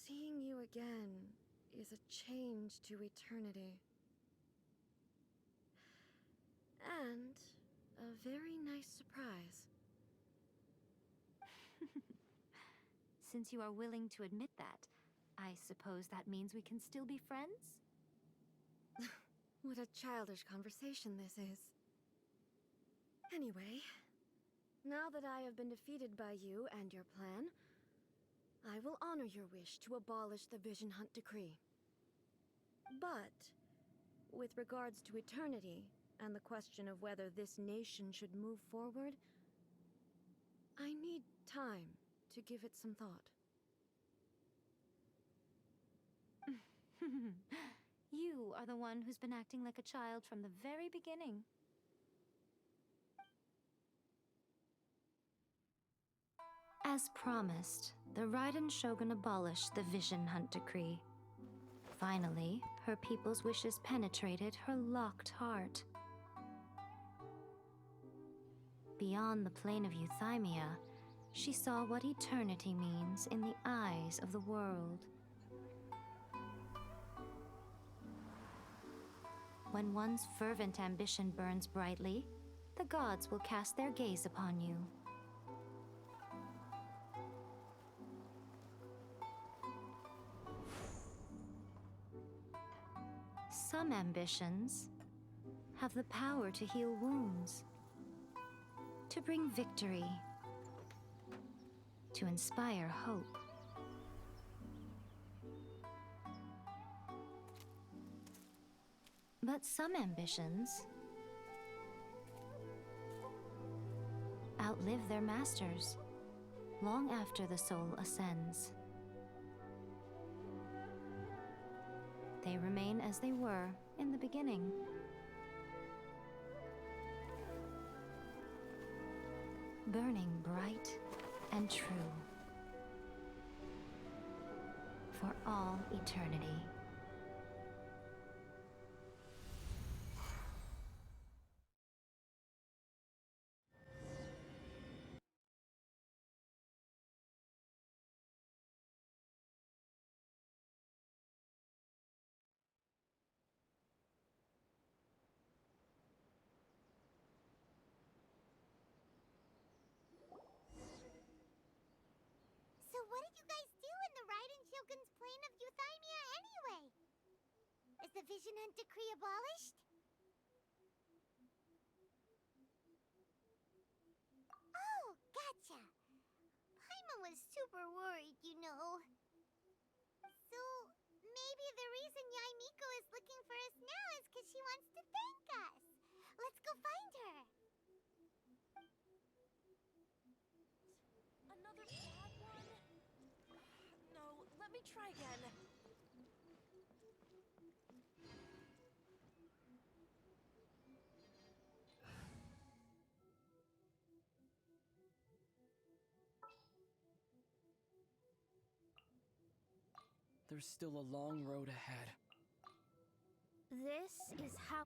Seeing you again is a change to eternity. And a very nice surprise. Since you are willing to admit that, I suppose that means we can still be friends? What a childish conversation this is. Anyway, now that I have been defeated by you and your plan, I will honor your wish to abolish the Vision Hunt Decree. But, with regards to eternity, and the question of whether this nation should move forward, I need time to give it some thought. You are the one who's been acting like a child from the very beginning. As promised, the Raiden Shogun abolished the Vision Hunt Decree. Finally, her people's wishes penetrated her locked heart. Beyond the plane of euthymia, she saw what eternity means in the eyes of the world. When one's fervent ambition burns brightly, the gods will cast their gaze upon you. Some ambitions have the power to heal wounds, to bring victory, to inspire hope. But some ambitions outlive their masters long after the soul ascends. They remain as they were in the beginning. Burning bright and true for all eternity. So what did you guys do in the Raiden Shogun's plane of Euthymia anyway? Is the Vision Hunt decree abolished? Oh, gotcha. Paimon was super worried, you know. So, maybe the reason Yae Miko is looking for us now is because she wants to thank us. Let's go find her. Another bad one? No, let me try again. There's still a long road ahead. This is how...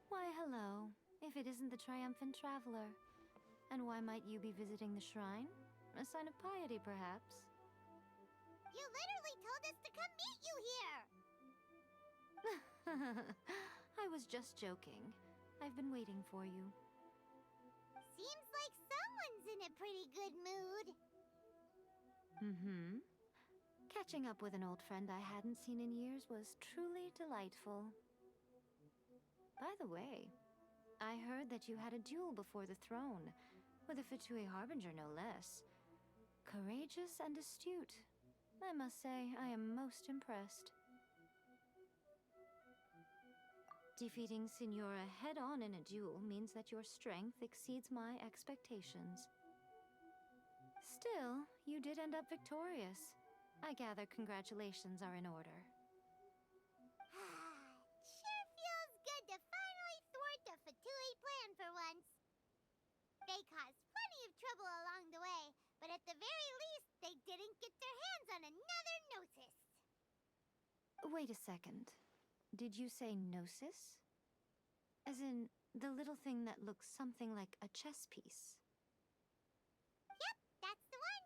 Why, hello, if it isn't the triumphant traveler. And why might you be visiting the shrine? A sign of piety, perhaps? You literally told us to come meet you here! I was just joking. I've been waiting for you. Seems like someone's in a pretty good mood. Mm-hmm. Catching up with an old friend I hadn't seen in years was truly delightful. By the way, I heard that you had a duel before the throne, with a Fatui Harbinger no less. Courageous and astute. I must say, I am most impressed. Defeating Signora head-on in a duel means that your strength exceeds my expectations. Still, you did end up victorious. I gather congratulations are in order. Sure feels good to finally thwart the Fatui plan for once. They caused plenty of trouble along the way, but at the very least, they didn't get their hands on another Gnosis. Wait a second. Did you say Gnosis? As in, the little thing that looks something like a chess piece? Yep, that's the one.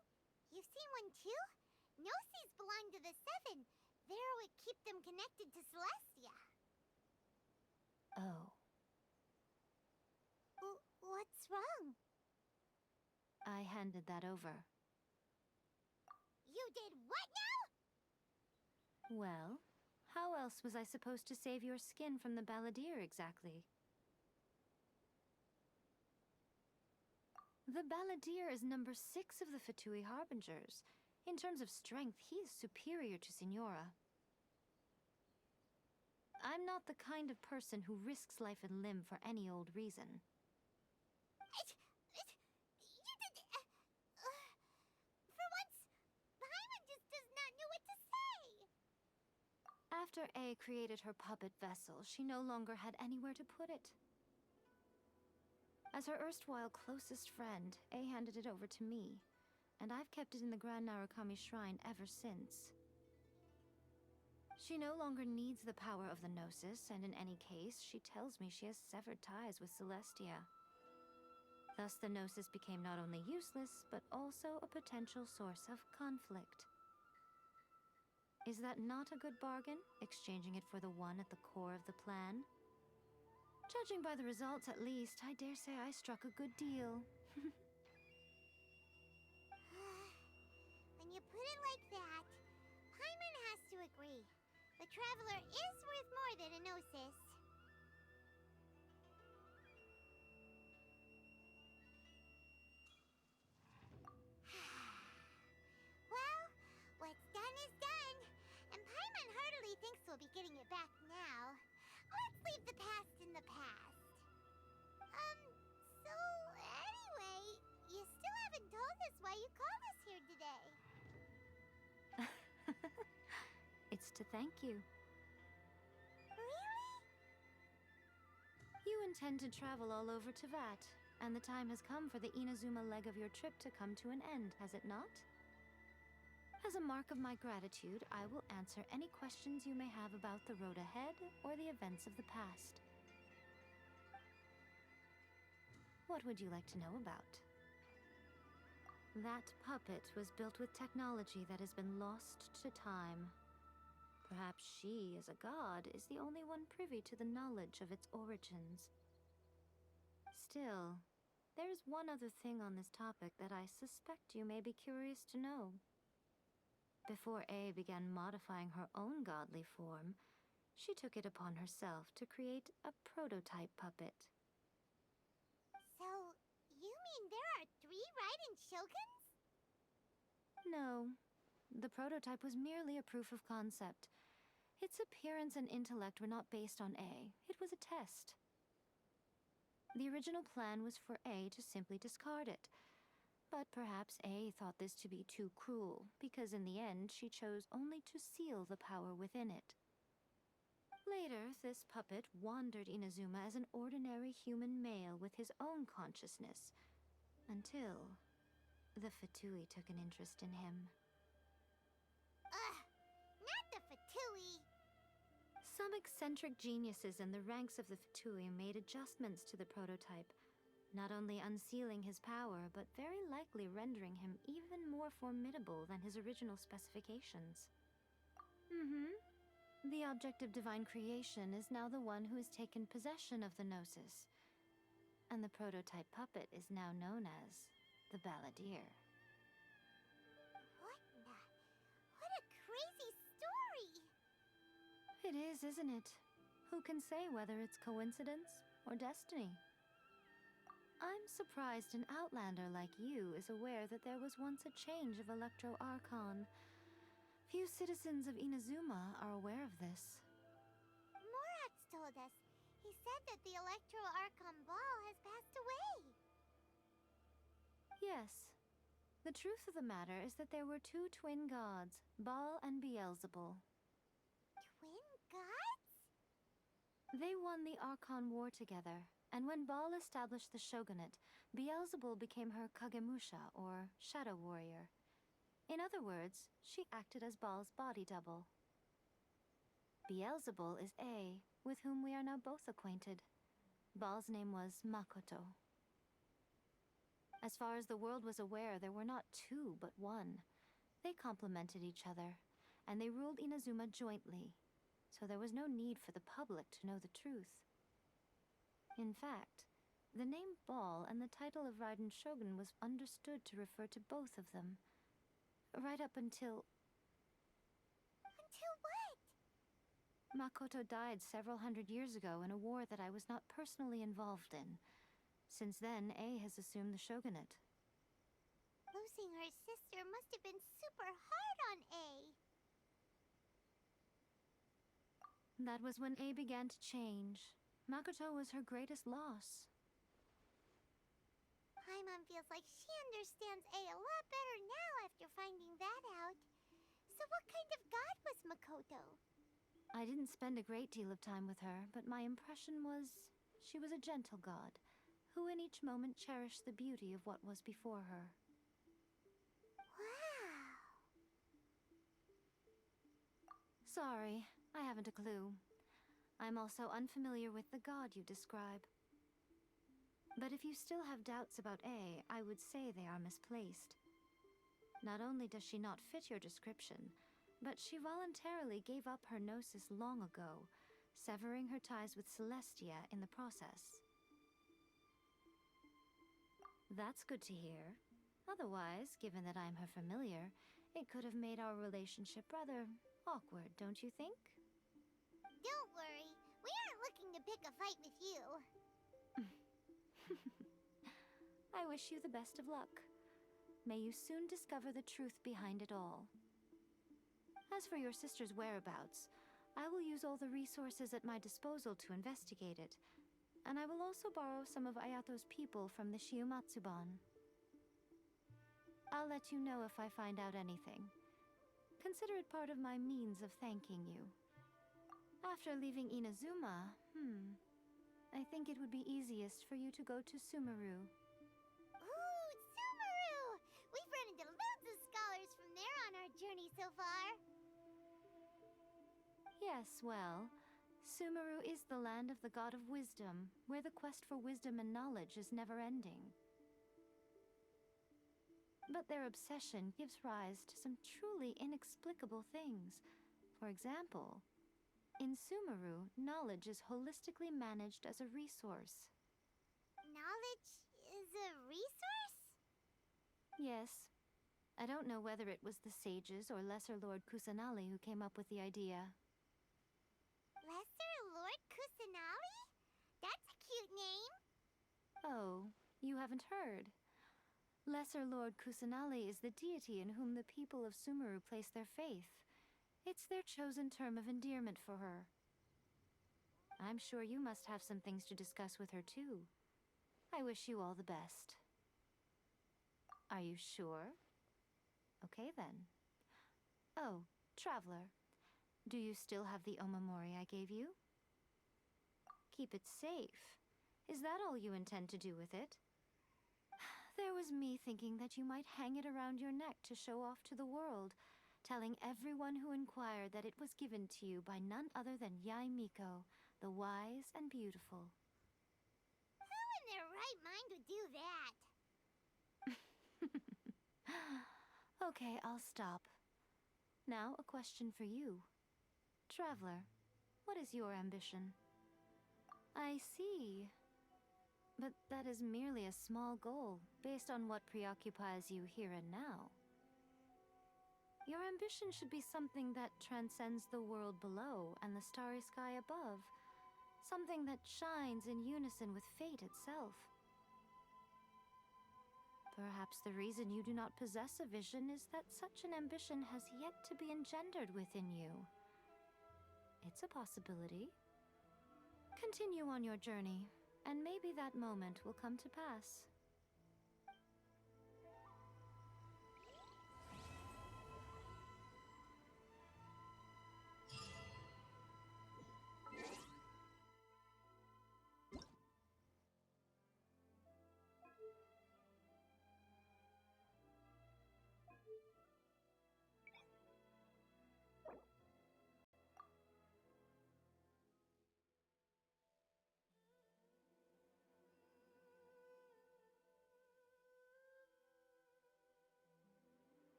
You've seen one too? Gnosis belong to the Seven. They're what keep them connected to Celestia. Oh. What's wrong? I handed that over. You did what now? Well, how else was I supposed to save your skin from the Balladeer exactly? The Balladeer is number 6 of the Fatui Harbingers. In terms of strength, he is superior to Signora. I'm not the kind of person who risks life and limb for any old reason. For once, Paimon just does not know what to say. After A created her puppet vessel, she no longer had anywhere to put it. As her erstwhile closest friend, A handed it over to me, and I've kept it in the Grand Narukami Shrine ever since. She no longer needs the power of the Gnosis, and in any case, she tells me she has severed ties with Celestia. Thus, the Gnosis became not only useless, but also a potential source of conflict. Is that not a good bargain, exchanging it for the one at the core of the plan? Judging by the results, at least, I dare say I struck a good deal. When you The Traveler is worth more than a gnosis. Well, what's done is done. And Paimon heartily thinks we'll be getting it back now. Let's leave the past in the past. So anyway, you still haven't told us why you called us here today. It's to thank you. Really? You intend to travel all over Teyvat, and the time has come for the INAZUMA leg of your trip to come to an end, has it not? As a mark of my gratitude, I will answer any questions you may have about the road ahead or the events of the past. What would you like to know about? That puppet was built with technology that has been lost to time. Perhaps she, as a god, is the only one privy to the knowledge of its origins. Still, there is one other thing on this topic that I suspect you may be curious to know. Before A began modifying her own godly form, she took it upon herself to create a prototype puppet. So, you mean there are 3 Raiden Shoguns? No, the prototype was merely a proof of concept. Its appearance and intellect were not based on A. It was a test. The original plan was for A to simply discard it. But perhaps A thought this to be too cruel, because in the end she chose only to seal the power within it. Later, this puppet wandered Inazuma as an ordinary human male with his own consciousness, until the Fatui took an interest in him. Ugh! Not the Fatui! Some eccentric geniuses in the ranks of the Fatui made adjustments to the prototype, not only unsealing his power, but very likely rendering him even more formidable than his original specifications. The object of divine creation is now the one who has taken possession of the Gnosis, and the prototype puppet is now known as the Balladeer. What a crazy story! It is, isn't it? Who can say whether it's coincidence or destiny? I'm surprised an outlander like you is aware that there was once a change of Electro Archon. Few citizens of Inazuma are aware of this. Morat's told us. He said that the Electro Archon Ball has passed away. Yes. The truth of the matter is that there were 2 twin gods, Baal and Beelzebul. Twin gods? They won the Archon War together, and when Baal established the shogunate, Beelzebul became her Kagemusha, or shadow warrior. In other words, she acted as Baal's body double. Beelzebul is A, with whom we are now both acquainted. Baal's name was Makoto. As far as the world was aware, there were not 2, but 1. They complemented each other, and they ruled Inazuma jointly, so there was no need for the public to know the truth. In fact, the name Baal and the title of Raiden Shogun was understood to refer to both of them. Right up until... Until what? Makoto died several hundred years ago in a war that I was not personally involved in. Since then, A has assumed the shogunate. Losing her sister must have been super hard on A. That was when A began to change. Makoto was her greatest loss. Paimon feels like she understands A a lot better now after finding that out. So what kind of god was Makoto? I didn't spend a great deal of time with her, but my impression was she was a gentle god, who in each moment cherished the beauty of what was before her. Wow! Sorry, I haven't a clue. I'm also unfamiliar with the god you describe. But if you still have doubts about A, I would say they are misplaced. Not only does she not fit your description, but she voluntarily gave up her gnosis long ago, severing her ties with Celestia in the process. That's good to hear. Otherwise, given that I'm her familiar, it could have made our relationship rather awkward, don't you think? Don't worry. We aren't looking to pick a fight with you. I wish you the best of luck. May you soon discover the truth behind it all. As for your sister's whereabouts, I will use all the resources at my disposal to investigate it, and I will also borrow some of Ayato's people from the Shiumatsuban. I'll let you know if I find out anything. Consider it part of my means of thanking you. After leaving Inazuma, I think it would be easiest for you to go to Sumeru. Ooh, Sumeru! We've run into loads of scholars from there on our journey so far. Yes, well, Sumeru is the land of the god of wisdom, where the quest for wisdom and knowledge is never-ending. But their obsession gives rise to some truly inexplicable things. For example, in Sumeru, knowledge is holistically managed as a resource. Knowledge is a resource? Yes. I don't know whether it was the sages or Lesser Lord Kusanali who came up with the idea. Lesser Lord Kusanali? That's a cute name. Oh, you haven't heard. Lesser Lord Kusanali is the deity in whom the people of Sumeru place their faith. It's their chosen term of endearment for her. I'm sure you must have some things to discuss with her too. I wish you all the best. Are you sure? Okay then. Oh, Traveler. Do you still have the omamori I gave you? Keep it safe. Is that all you intend to do with it? There was me thinking that you might hang it around your neck to show off to the world, telling everyone who inquired that it was given to you by none other than Yae Miko, the wise and beautiful. Who in their right mind would do that? Okay, I'll stop. Now, a question for you. Traveler, what is your ambition? I see. But that is merely a small goal, based on what preoccupies you here and now. Your ambition should be something that transcends the world below and the starry sky above. Something that shines in unison with fate itself. Perhaps the reason you do not possess a vision is that such an ambition has yet to be engendered within you. It's a possibility. Continue on your journey, and maybe that moment will come to pass.